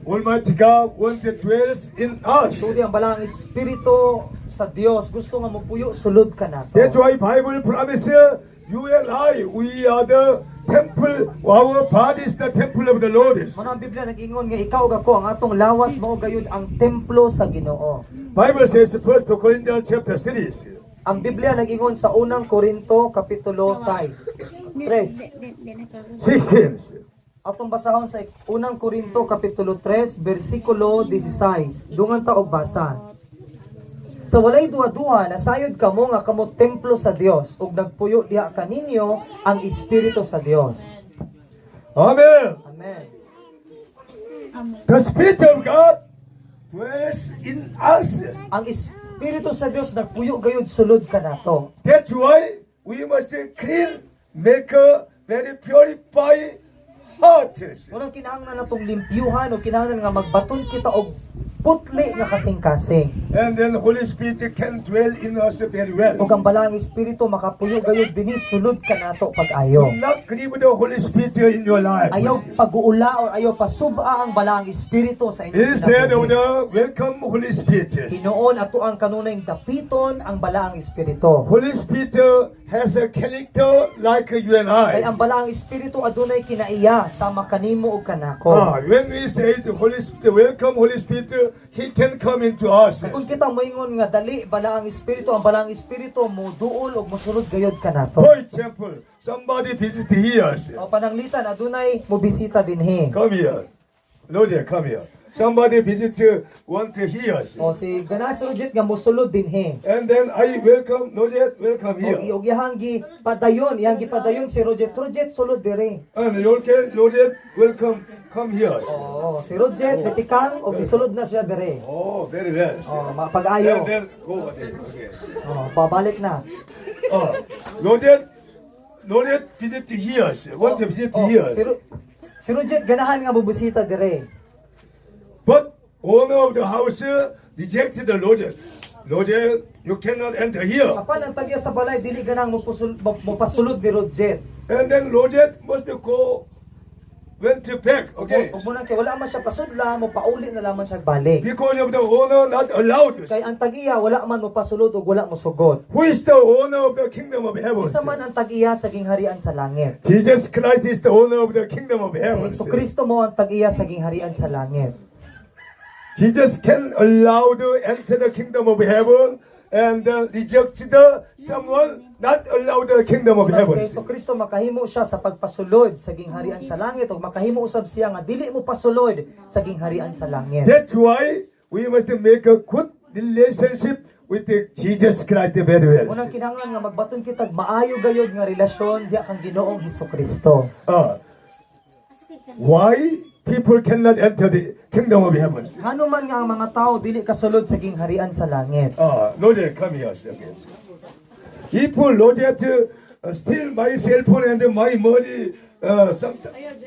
Almighty God wants to dwell in us. Tuli ang balang espiritu sa Dios gusto nga mopuyo sulod ka nato. That's why Bible promises you and I, we are the temple, our body is the temple of the Lord. Mano ang Biblia nagingon nga ikaw ug ako ang atong lawas mao gayud ang templo sa Ginoo. Bible says 1 Corinthians chapter 3. Ang Biblia nagingon sa unang Korinto kapitulo 6. 16. Atong basahon sa unang Korinto kapitulo 3 bersikulo 16. Dungan ta og basa. Sa walay duha-duha nasayod kamo nga kamo templo sa Dios ug nagpuyo diha kaninyo ang espiritu sa Dios. Amen. Amen. The Spirit of God dwells in us. Ang espiritu sa Dios nagpuyo gayud sulod ka nato. That's why we must clean, make a very purified heart. Unang kinahanglan natong limpyuhan o kinahanglan nga magbaton kita og putli nga kasing-kasing. And then Holy Spirit can dwell in us very well. Ug ang balang espiritu makapuyo gayud dinhi sulod ka nato pag-ayo. Do not grieve the Holy Spirit in your life. Ayaw pag-uula o ayaw pasuba ang balang espiritu sa inyong Instead of kinabuhi. the welcome Holy Spirit. Hinoon ato ang kanunay dapiton ang balaang espiritu. Holy Spirit has a character like you and Kay I. ang balaang espiritu adunay kinaiya sama kanimo ug kanako. When we say the Holy Spirit, welcome Holy Spirit, He can come into us. Kung kita moingon nga dali balaang espiritu, ang balaang espiritu mo duol ug mosulod gayud kanato. For example, somebody visit here. O pananglitan adunay mobisita dinhi. Come here. Roger, come here. Somebody visit want to hear us. O si ganas Rojet nga mosulod dinhi. And then I welcome Roger, welcome O here. iyog ihanggi padayon, ihanggi padayon si Rojet. Rojet sulod dire. And Roger, welcome, come here. O si Rojet betikang og gisulod na siya dire. Oh, very well. O mapag-ayo. And then go over there. Okay. O pabalik na. Roger visit here. Want to visit O, here. si Rojet ganahan nga mobisita dire. But owner of the house rejected the Roger. Roger, you cannot enter here. Apan ang tagya sa balay dili ganang mopasulod ni Rojet. And then Roger must go, went back. Okay. Ug munang kay wala man siya pasudla, mo pauli na lamang siya balik. Because of the owner not allowed. Kay ang tag-iya wala man mo pasulod ug wala mo sugod. Who is the owner of the kingdom of heaven? Isa man ang tag-iya sa gingharian sa langit. Jesus Christ is the owner of the kingdom of Si heaven. Kristo mo ang tag-iya sa gingharian sa langit. Jesus can allow to enter the kingdom of heaven and reject the someone not allow the kingdom of Kung heaven. si Kristo makahimo siya sa pagpasulod sa gingharian sa langit ug makahimo usab siya nga dili mo pasulod sa gingharian sa langit. That's why we must make a good relationship with the Jesus Christ very well. Unang kinahanglan nga magbaton kitag maayo gayud nga relasyon diha kang Ginoong Hesukristo. Why people cannot enter the kingdom of heaven? Ngano man nga ang mga tao dili kasulod sa gingharian sa langit. Roger, come here. Okay. If Roger steal my cell phone and my money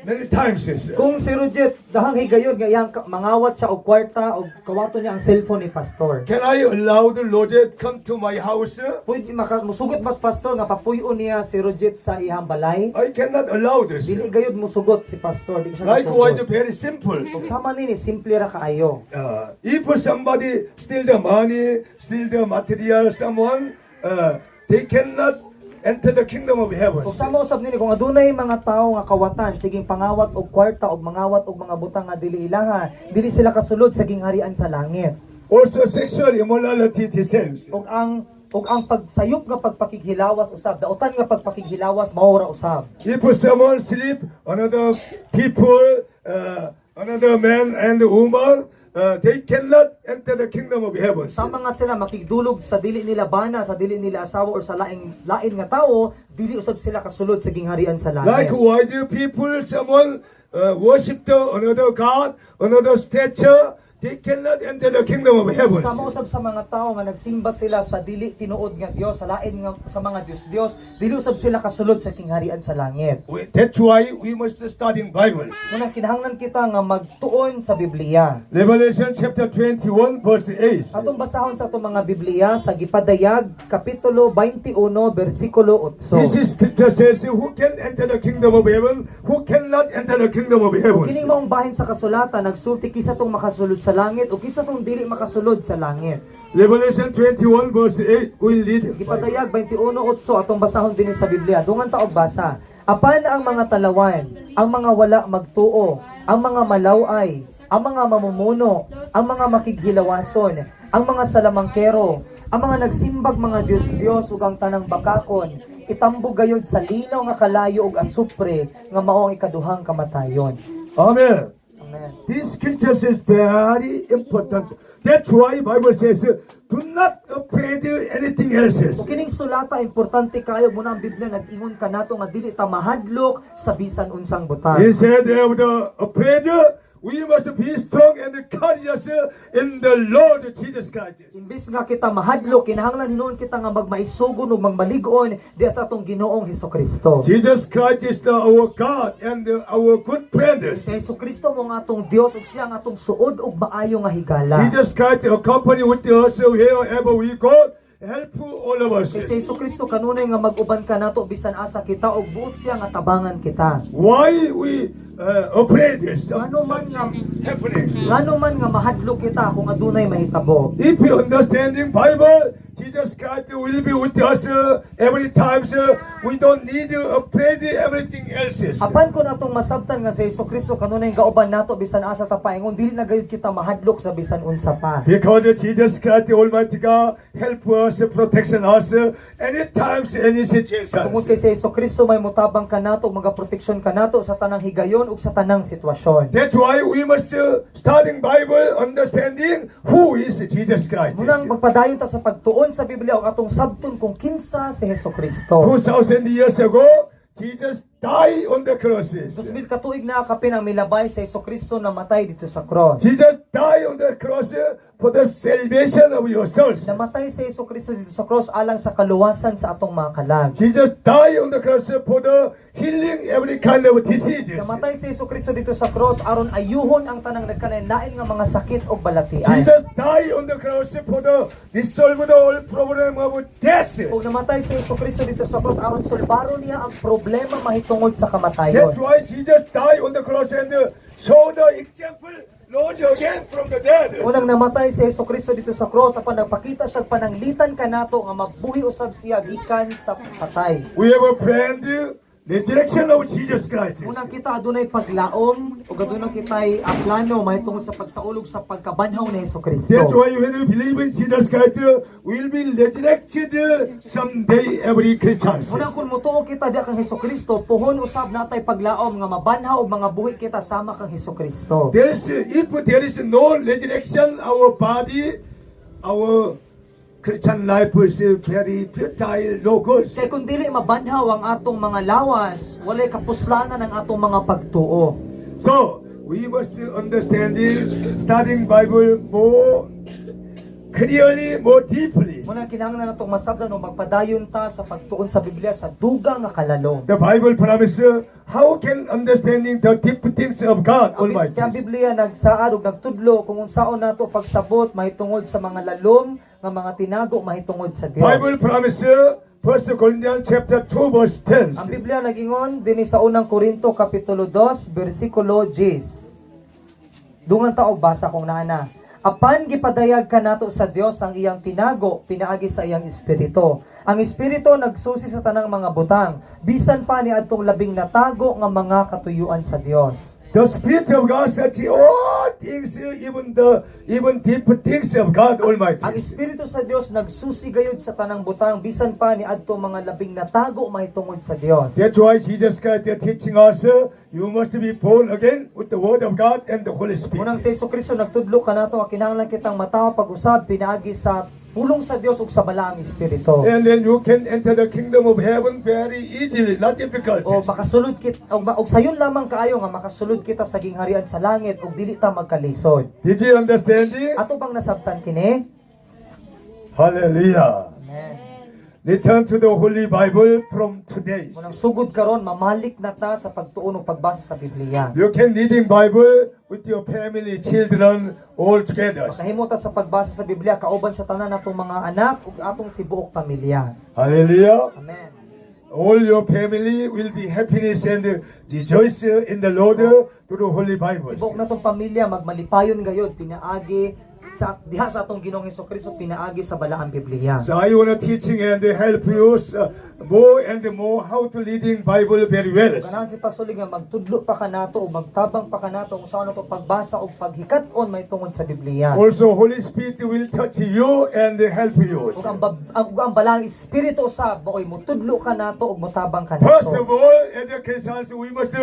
many times. Kung si Rojet dahang higayon nga iyang mangawat siya og kwarta og kawato niya ang cellphone ni pastor. Can I allow the Roger come to my house? Pwede musugot mas pastor nga papuyo niya si Rojet sa iyang balay. I cannot allow this. Dili gayud musugot si pastor, di siya Likewise, musugot. very simple. Ug sama nini simple ra kaayo. If somebody steal the money, steal the material, someone, they cannot enter the kingdom of heaven. Ug sama usab nini kung adunay mga tawo nga kawatan siging pangawat og kwarta og mangawat og mga butang nga dili ilaha, dili sila kasulod sa gingharian sa langit. Also, sexual immorality the same. Ug ang pagsayop nga pagpakighilawas usab, dautan nga pagpakighilawas mao ra usab. If someone sleep, another people, another man and woman, they cannot enter the kingdom of heaven. Sama nga sila makigdulog sa dili nila bana, sa dili nila asawa or sa lain nga tawo, dili usab sila kasulod sa gingharian sa langit. Likewise, people, someone worship the another god, another statue, they cannot enter the kingdom of heaven. Sa mausab sa mga tao nga nagsimba sila sa dili tinuod nga Dios, sa lain nga sa mga Dios, dili usab sila kasulod sa kingharian sa langit. That's why we must study Bible. Muna kinahanglan kita nga magtuon sa Biblia. Revelation chapter 21 verse 8. Atong basahon sa atong mga Biblia sa Gipadayag kapitulo 21 bersikulo 8. This is scripture says, who can enter the kingdom of heaven? Who cannot enter the kingdom of heaven? Kining maong bahin sa kasulatan nagsulti kisa tong makasulod sa langit o kisa tong dili makasulod sa langit. Revelation 21 verse 8 will lead. Gipadayag 21:8 atong basahon dinhi sa Biblia. Dungan ta og basa. Apan ang mga talawan, ang mga wala magtuo, ang mga malaway, ang mga mamumuno, ang mga makighilawason, ang mga salamangkero, ang mga nagsimbag mga Diyos ug ang tanang bakakon, itambog gayud sa linaw nga kalayo ug asupre nga mao ang ikaduhang kamatayon. Amen. Amen. This scripture is very important. That's why Bible says, do not afraid anything else. Kung kining sulata importante kayo muna ang Biblia nag-ingon kanato nga dili ta mahadlok sa bisan unsang butang. He said, afraid, we must be strong and courageous in the Lord Jesus Christ. Imbis nga kita mahadlok, kinahanglan hinuon kita nga magmaisugon ug magmalig-on di sa atong Ginoong Hesukristo. Jesus Christ is our God and our good friend. Si Hesukristo mo nga atong Dios ug siya nga atong suod ug maayo nga higala. Jesus Christ accompany with us wherever we go, help all of us. Si Hesukristo kanunay nga mag-uban ka nato bisan asa kita ug buot siya nga tabangan kita. Why we afraid Ngano man nga happenings? ngano man nga mahadlok kita kung adunay mahitabo. If you understanding Bible, Jesus Christ will be with us every time. We don't need to afraid everything else. Apan kun atong masabtan nga si Hesukristo kanunay gauban nato bisan asa ta paingon dili na gayud kita mahadlok sa bisan unsa pa. Because Jesus Christ, Almighty God, help us, protection us, any times, any Tungod situations. kay si Hesukristo may mutabang kanato ug magaproteksyon kanato sa tanang higayon ug sa tanang sitwasyon. That's why we must studying Bible, understanding who is Jesus Christ. Munang magpadayon ta sa pagtuon sa Biblia ug atong sabton kung kinsa si Hesukristo. 2,000 years ago, Jesus died on the crosses. 2000 katuig na kapin ang milabay sa Hesukristo na matay dito sa cross. Jesus died on the cross for the salvation of your souls. Namatay si Hesukristo dito sa cross alang sa kaluwasan sa atong mga kalag. Jesus died on the cross for the healing every kind of diseases. Namatay si Hesukristo dito sa cross aron ayuhon ang tanang nagkanain-lain nga mga sakit o balatian. Jesus died on the cross for the resolve the whole problem of death. Kung namatay si Hesukristo dito sa cross aron sulbaron niya ang problema mahitungod sa kamatayon. That's why Jesus died on the cross and show the example, rose again from the dead. Unang namatay si Hesukristo dito sa cross apan nagpakita siya pananglitan kanato nga mabuhi usab siya gikan sa patay. We have a friend, the direction of Jesus Christ. Unang kita adunay paglaom ug adunay kitay plano mahitungod sa pagsaulog sa pagkabanhaw ni Hesukristo. That's why when we believe in Jesus Christ, we will be resurrected someday every Christian. Unang kung mutuo kita diha kang Hesukristo, puhon usab natay paglaom nga mabanhaw og mga buhi kita sama kang Hesukristo. If there is no resurrection, our body, our Christian life is very futile, no good. Kay kung dili mabanhaw ang atong mga lawas, walay kapuslanan ang atong mga pagtuo. So, we must understand this, studying Bible more clearly, more deeply. Muna kinahanglan natong masabdan o magpadayon ta sa pagtuon sa Biblia sa dugang nga kalalo. The Bible promises, how can understanding the deep things of God Almighty? Ang Biblia nagsaad ug nagtudlo kung unsaon nato pagsabot mahitungod sa mga lalom nga mga tinago mahitungod sa Dios. Bible promises, 1 Corinthians chapter 2 verse Ang 10. Biblia nag-ingon dinhi sa unang Korinto kapitulo 2 bersikulo 10. Dungan ta og basa kung naana. Apan gipadayag kanato sa Dios ang iyang tinago pinaagi sa iyang espiritu. Ang espiritu nagsusi sa tanang mga butang bisan pa ni adtong labing natago nga mga katuyuan sa Dios. The Spirit of God searches all things, even deep things of God Almighty. Ang espiritu sa Dios nagsusi gayud sa tanang butang bisan pa ni adtong mga labing natago mahitungod sa Dios. That's why Jesus Christ is teaching us, you must be born again with the Word of God and the Holy Spirit. Unang si Hesukristo nagtudlo kanato nga kinahanglan kitang mataw pag-usab pinaagi sa pulong sa Dios ug sa balaang espiritu. And then you can enter the kingdom of heaven very easily, not difficult. O makasulod kit og sayon lamang kaayo nga makasulod kita sa gingharian sa langit ug dili ta magkalisod. Did you understand it? Ato bang nasabtan kini? Hallelujah. Amen. Return to the Holy Bible from today. Munang sugod karon mamalik na ta sa pagtuon ug pagbasa sa Biblia. You can reading Bible with your family, children, all together. Makahimo ta sa pagbasa sa Biblia kauban sa tanan natong mga anak ug atong tibuok pamilya. Hallelujah. Amen. All your family will be happiness and rejoice in the Lord to the Holy Bible. Tibuok natong pamilya magmalipayon gayud pinaagi sa diha sa atong Ginoong Hesukristo pinaagi sa balaang Biblia. So I want to teaching and help you more and more how to reading Bible very well. Ganahan si Pastor nga magtudlo pa kanato o magtabang pa kanato kung saan nato pagbasa o paghikat-on may tungod sa Biblia. Also, Holy Spirit will touch you and help you. Ug ang balang espiritu usab oy mutudlo kanato ug motabang First of kanato. all, as a Christians, we must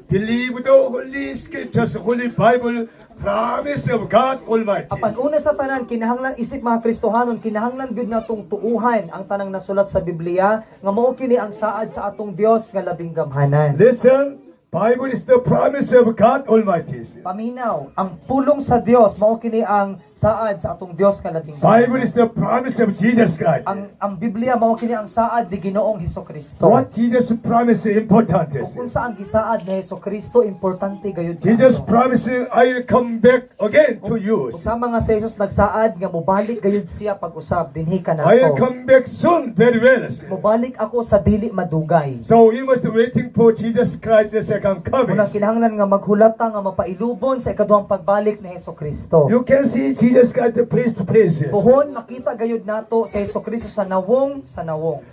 believe the Holy Scriptures, Holy Bible, promise of God Almighty. Apan una sa tanan kinahanglan isip mga Kristohanon kinahanglan gyud natong tuuhan ang tanang nasulat sa Biblia nga mao kini ang saad sa atong Dios nga labing gamhanan. Listen, Bible is the promise of God Almighty. Paminaw, ang pulong sa Dios mao kini ang saad sa atong Dios nga labing Bible gamhanan. is the promise of Jesus Christ. Ang Biblia mao kini ang saad ni Ginoong Hesukristo. What Jesus promised is important. Kung unsa ang gisaad ni Hesukristo importante gayud siya. Jesus promised, I will come back again to you. Ug sa mga sa Jesus nagsaad nga mobalik gayud siya pag-usab dinhi I will kanato. come back soon, very well. Mobalik ako sa dili madugay. So we must waiting for Jesus Christ the second coming. Unang kinahanglan nga maghulata nga mapailubon sa ikaduhang pagbalik ni Hesukristo. You can see Jesus Christ face to face. Puhon makita gayud nato sa Hesukristo sa nawong.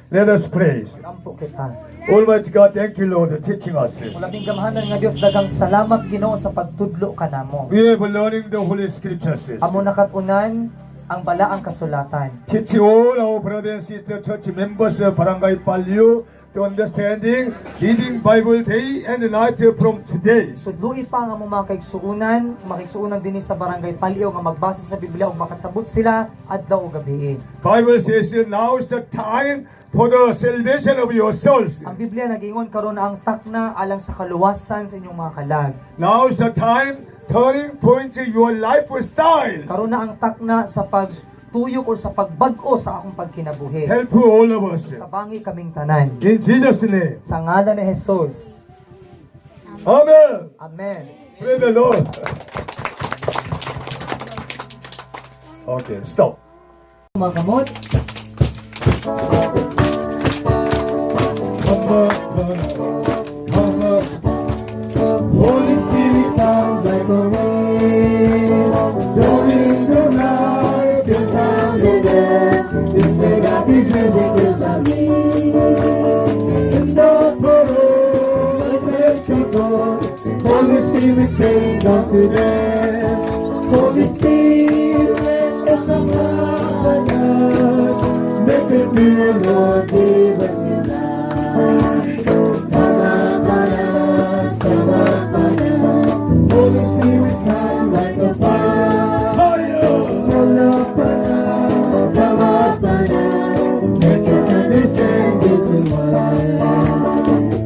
Let us pray. Ampo kita. Almighty God, thank you, Lord, for teaching us. Ulabing gamhanan nga Dios dagang salamat Ginoo sa pagtudlo kanamo. We are learning the Holy Scriptures. Amo nakatunan ang balaang kasulatan. Teach all our brothers and sisters, church members, Barangay Palyo, to understanding, reading Bible day and night from today. Sudloi pa nga mo mga makigsuunan dinhi sa barangay Palio nga magbasa sa Biblia ug makasabot sila adlaw ug gabi. Bible says, now is the time for the salvation of your souls. Ang Biblia nagingon karon na ang takna alang sa kaluwasan sa inyong mga kalag. Now is the time, turning point to your lifestyle. Karon na ang takna sa pagtuyok o sa pagbag-o sa akong pagkinabuhi. Help all of us. Kabangi kaming tanan. In Jesus' name. Sa ngalan ni Jesus. Amen. Amen. Praise the Lord. Okay, stop. Mga kamot, Holy Spirit, come like a wind, blowing the night, the sound of death, in the rapid music is a me. In the world, let people, Holy Spirit, came down to them. Holy Spirit, come upon us, make us new, Lord, give us your life. Holy Spirit, come like a fire. Fall upon us, come upon us, make us understand this new life.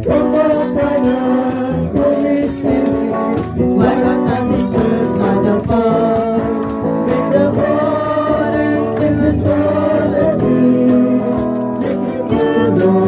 Come upon us, Holy Spirit, Wipe us as it turns on the floor. Bring the waters to the soul of sea. make us new, Lord.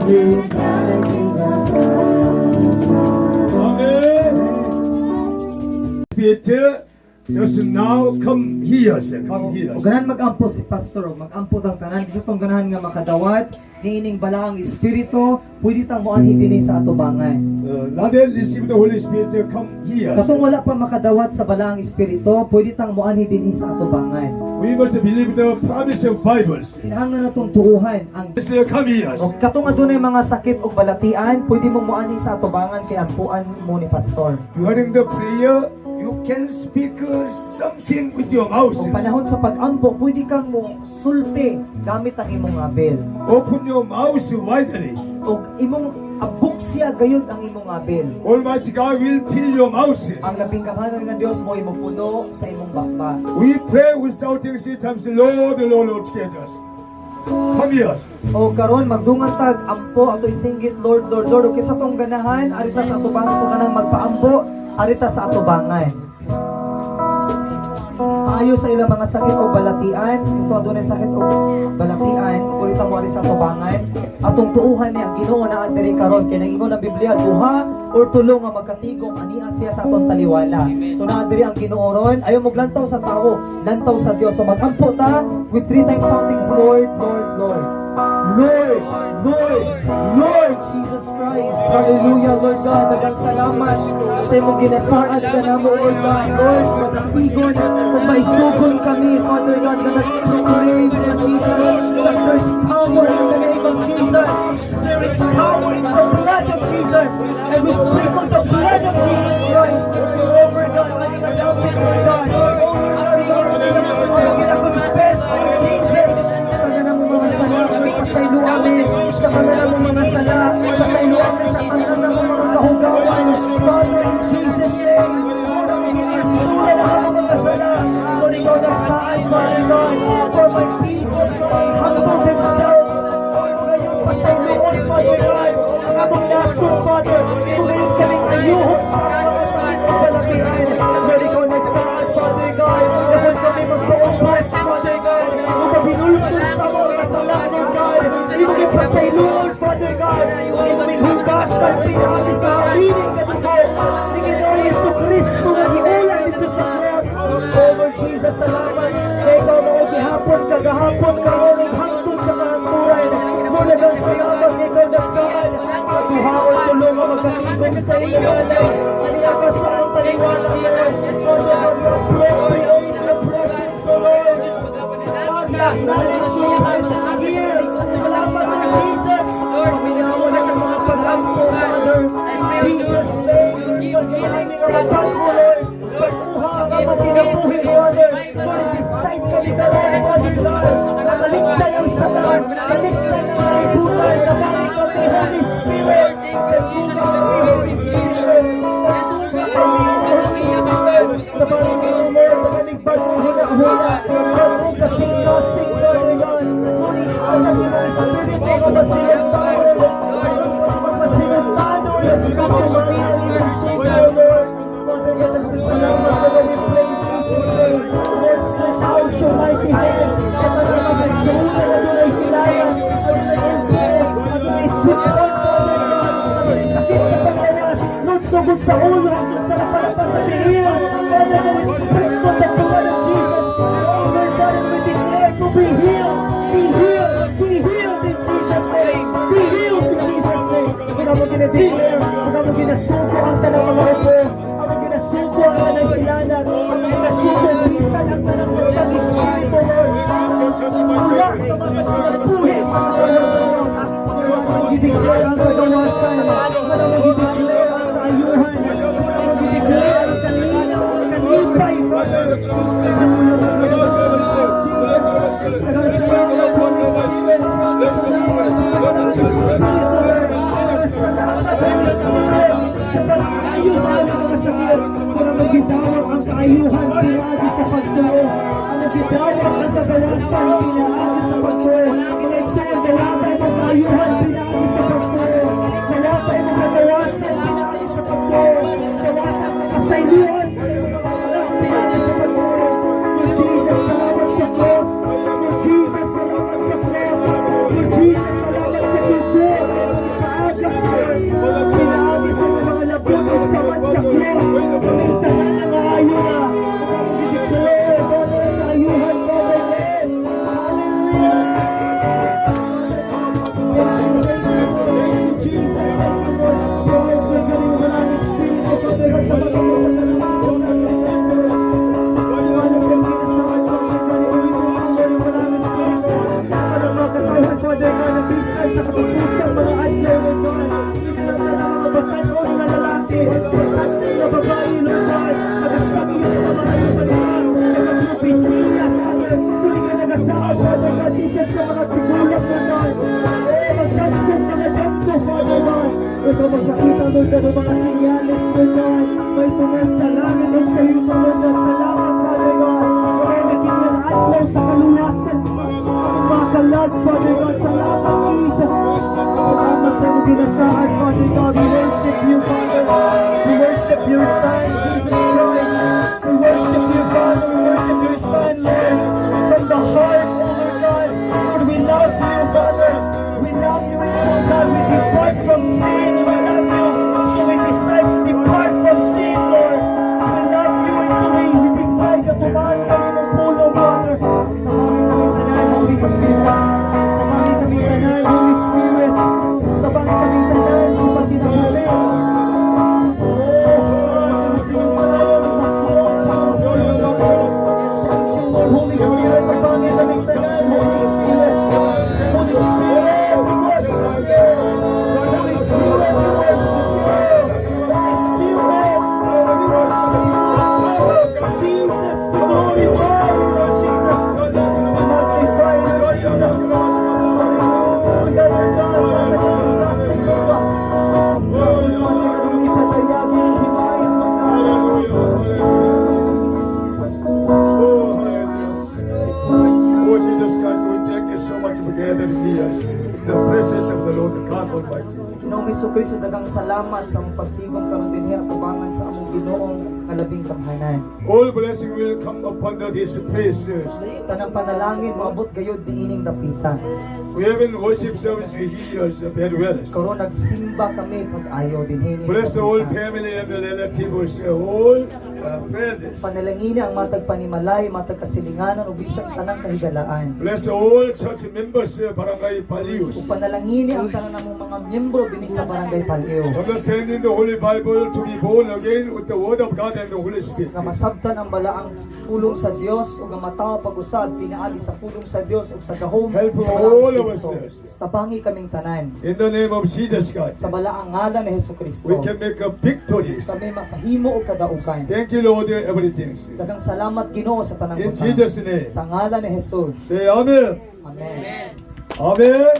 with thy kingdom come. Amen. Peter, just now come here, sir. Come here. O ganahan mag-ampo si pastor, o mag-ampo tang tanan kasi tong ganahan nga makadawat niining balaang espiritu, pwede tang moanhi dinhi sa ato bangay. Not yet receive the Holy Spirit, come here. Katong wala pa makadawat sa balaang espiritu, pwede tang moanhi dinhi sa ato bangay. We must believe the promise of Bibles. Kinahanglan natong tuuhan ang Sir, come here. o katong adunay mga sakit o balatian, pwede mong moanhi sa ato bangan kay ampuan mo ni pastor. During the prayer, you can speak something with your mouth. Kung panahon sa pag-ampo, pwede kang mo sulti gamit ang imong abel. Open your mouth widely. O imong abuksya gayud ang imong abel. Almighty God will fill your mouth. Ang labing kahanan ng Dios mo imong puno sa imong bakba. We pray without three times, Lord, Lord, Lord, together. Come here. O karon magdungan tag ampo ato isinggit Lord Lord Lord o kisa tong ganahan arita sa ato bangan kung kanang magpaampo arita sa ato bangan. Maayo sa ilang mga sakit o balatian, ito adunay sakit o balatian, kurita mo ari sa ato bangan. Atong tuuhan niya Ginoo na diri karon kay nang imo na Biblia duha or tulo nga magkatigong ania siya sa atong taliwala. So naa diri ang Ginoo ron, ayo maglantaw sa tao, lantaw sa Dios. So magampo ta with 3 times shoutings Lord Lord Lord. Lord, Lord, Lord Jesus Christ. Hallelujah, Lord God. Dagang salamat sa imong ginasaan ka namo, Lord God. Lord, matasigon kung may sugon kami, Father God, na nag-proclaim na Jesus, that there's power in the name of Jesus. There is power in the blood of Jesus. And we sprinkle the blood of Jesus Christ over God. Over God. Over God. Ginakonfess ang Jesus. Pasayluamin sa kanila mong mga sala, pasayluamin sa kanila mong mga kahugawan, Father, in Jesus' name, isulat ang mga sala, kung ikaw nagsaan, Father God, for my people, humble themselves, ngayon pasayluan, Father God, ang among nasun, Father, kung ngayon kaming ayuhon sa mga balatihan, kung ikaw nagsaan, Father God, kung kami magpaupas, Father God, kung mabinulsun sa mga kasalanan, God, hindi pasayluan, Father God, kung hugaskan, pinahali sa awining na Diyos, ni Ginoong Jesucristo, na hiulan dito sa cross. Oh Lord Jesus, salamat, kaya ikaw mga gihapon, kagahapon, karon, hangtod sa kahanturan, mula ng salamat, kaya ikaw nagsaan, at tuhaon, tulong ang magkatigong sa iyo, Nanay, aniakas sa ang taliwala, Lord, so Lord, your glory, your presence, O Lord, acknowledge you as a here. Salamat na Jesus. Pagkinawa na sa mga pag-ampo, Father. In Jesus' name, pagkinawa ang pag-ampo, Lord. Pagkuha ang amang kinabuhi, Father. Lord, decide kami karoon, Father God. Nakaligtay ang salan. Nakaligtay ang kaibutan. Nakaligtay kami, Holy Spirit. Jesus, Holy Spirit. Sugod sa ulo, sa napalapas sa bihir, Father, that is sprinkled the blood of Jesus. Oh Lord God, and we declare to be healed, be healed, be healed in Jesus' name, be healed in Jesus' name. Kung mo ginadeclare, kung mo ginasuko ang tanang mga upo, ang ginasuko ang tanang hilanat, ang ginasuko ang bisan ang tanang magtagis Espiritu, Lord. Mula sa mga kinabuhi, ang i-declare ang kagawasan, ang i-declare ang kaayuhan, ang i-declare ang kanina, ang kanipay, Father. Magidawag ang kaayuhan pinagi sa pagtuo. Ang magidawag ang kagalasan pinagi sa pagtuo. Mga igsoon, wala tayo mga kaayuhan pinagi sa pagtuo. Wala tayo mga kagawasan pinagi sa pagtuo. Wala tayo kasayluhan sa mga kasalan pinagi sa pagtuo. Lord Jesus, salamat sa Diyos. Lord Jesus, salamat sa Diyos. Lord Jesus, salamat sa Diyos. lalaki, na babae, Lord God, nagasabi yun sa mga lugar, nagpropesiya, tuloy ka nagasabi, Father God, isa sa mga tigulang, Lord God, magdamdong mga damdo, Father God, ito magpakita, Lord God, ang mga sinyales, Lord God, may tungan sa langit at sa iyo, Lord God, salamat, Father God, kaya naging yung atlaw sa kalunasan, mga kalag, Father God, salamat, Jesus, salamat sa iyong binasahan, Father God, we worship you, Father, we worship your Son, Jesus Christ, we worship you, Father, we worship your Son, Lord, from the heart, oh Lord God, Lord, we love you, Father, we love you, and so God, we depart from sin, we love you, so we decide to depart from sin, Lord, we love you, and so we decide na tumahan kami ng pulo, Father, tamangin kami tanan, Holy Spirit, tamangin kami tanan, Holy Spirit, tamangin kami tanan, sa pagkinahuli, Holy Spirit, tamangin kami tanan, Holy Spirit, Holy Spirit, we worship you, Holy Spirit, we worship you, Holy Spirit, we worship you, Jesus, we glorify you, Lord Jesus, we magnify you, Lord Jesus, hallelujah, Lord God, pagkakasing mo ba? Pagkakasing ipatayagi ang himayan mo na. Oh, Jesus God, we thank you so much for gathering here in the presence of the Lord God Almighty. Ginoong Jesucristo, dagang salamat sa among pagtigom karon dinhi at tubangan sa among Ginoong kalabing kamhanan. All blessing will come upon these places. Tanang panalangin moabot gayud diining dapitan. We have in worship service here very well. Karon nagsimba kami pag-ayo dinhi ni. Bless the whole family and the relatives, all friends. Panalangin ang matag panimalay, matag kasilinganan ug bisan tanang kahigalaan. Bless the whole church members, Barangay Palius. Ug panalangin ang tanan namong mga miyembro dinhi sa Barangay Paleo. Understanding the Holy Bible to be born again with the Word of God and the Holy Spirit. Nga masabtan ang balaang pulong sa Dios ug ang matawa pag-usab pinaagi sa pulong sa Dios ug sa gahom Help sa all balaang of us. Espiritu. Tabangi kaming tanan In the name of Jesus God, sa balaang ngalan ni Hesukristo. we can make a victory. Kami makahimo og kadaugan. Thank you, Lord, everything. Dagang salamat Ginoo sa tanang In butang. Jesus' name. Sa ngalan ni Jesus. Say Amen. Amen. Amen.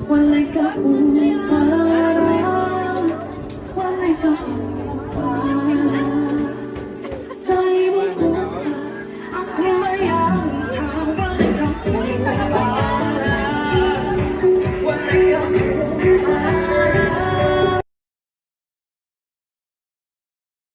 Walay ka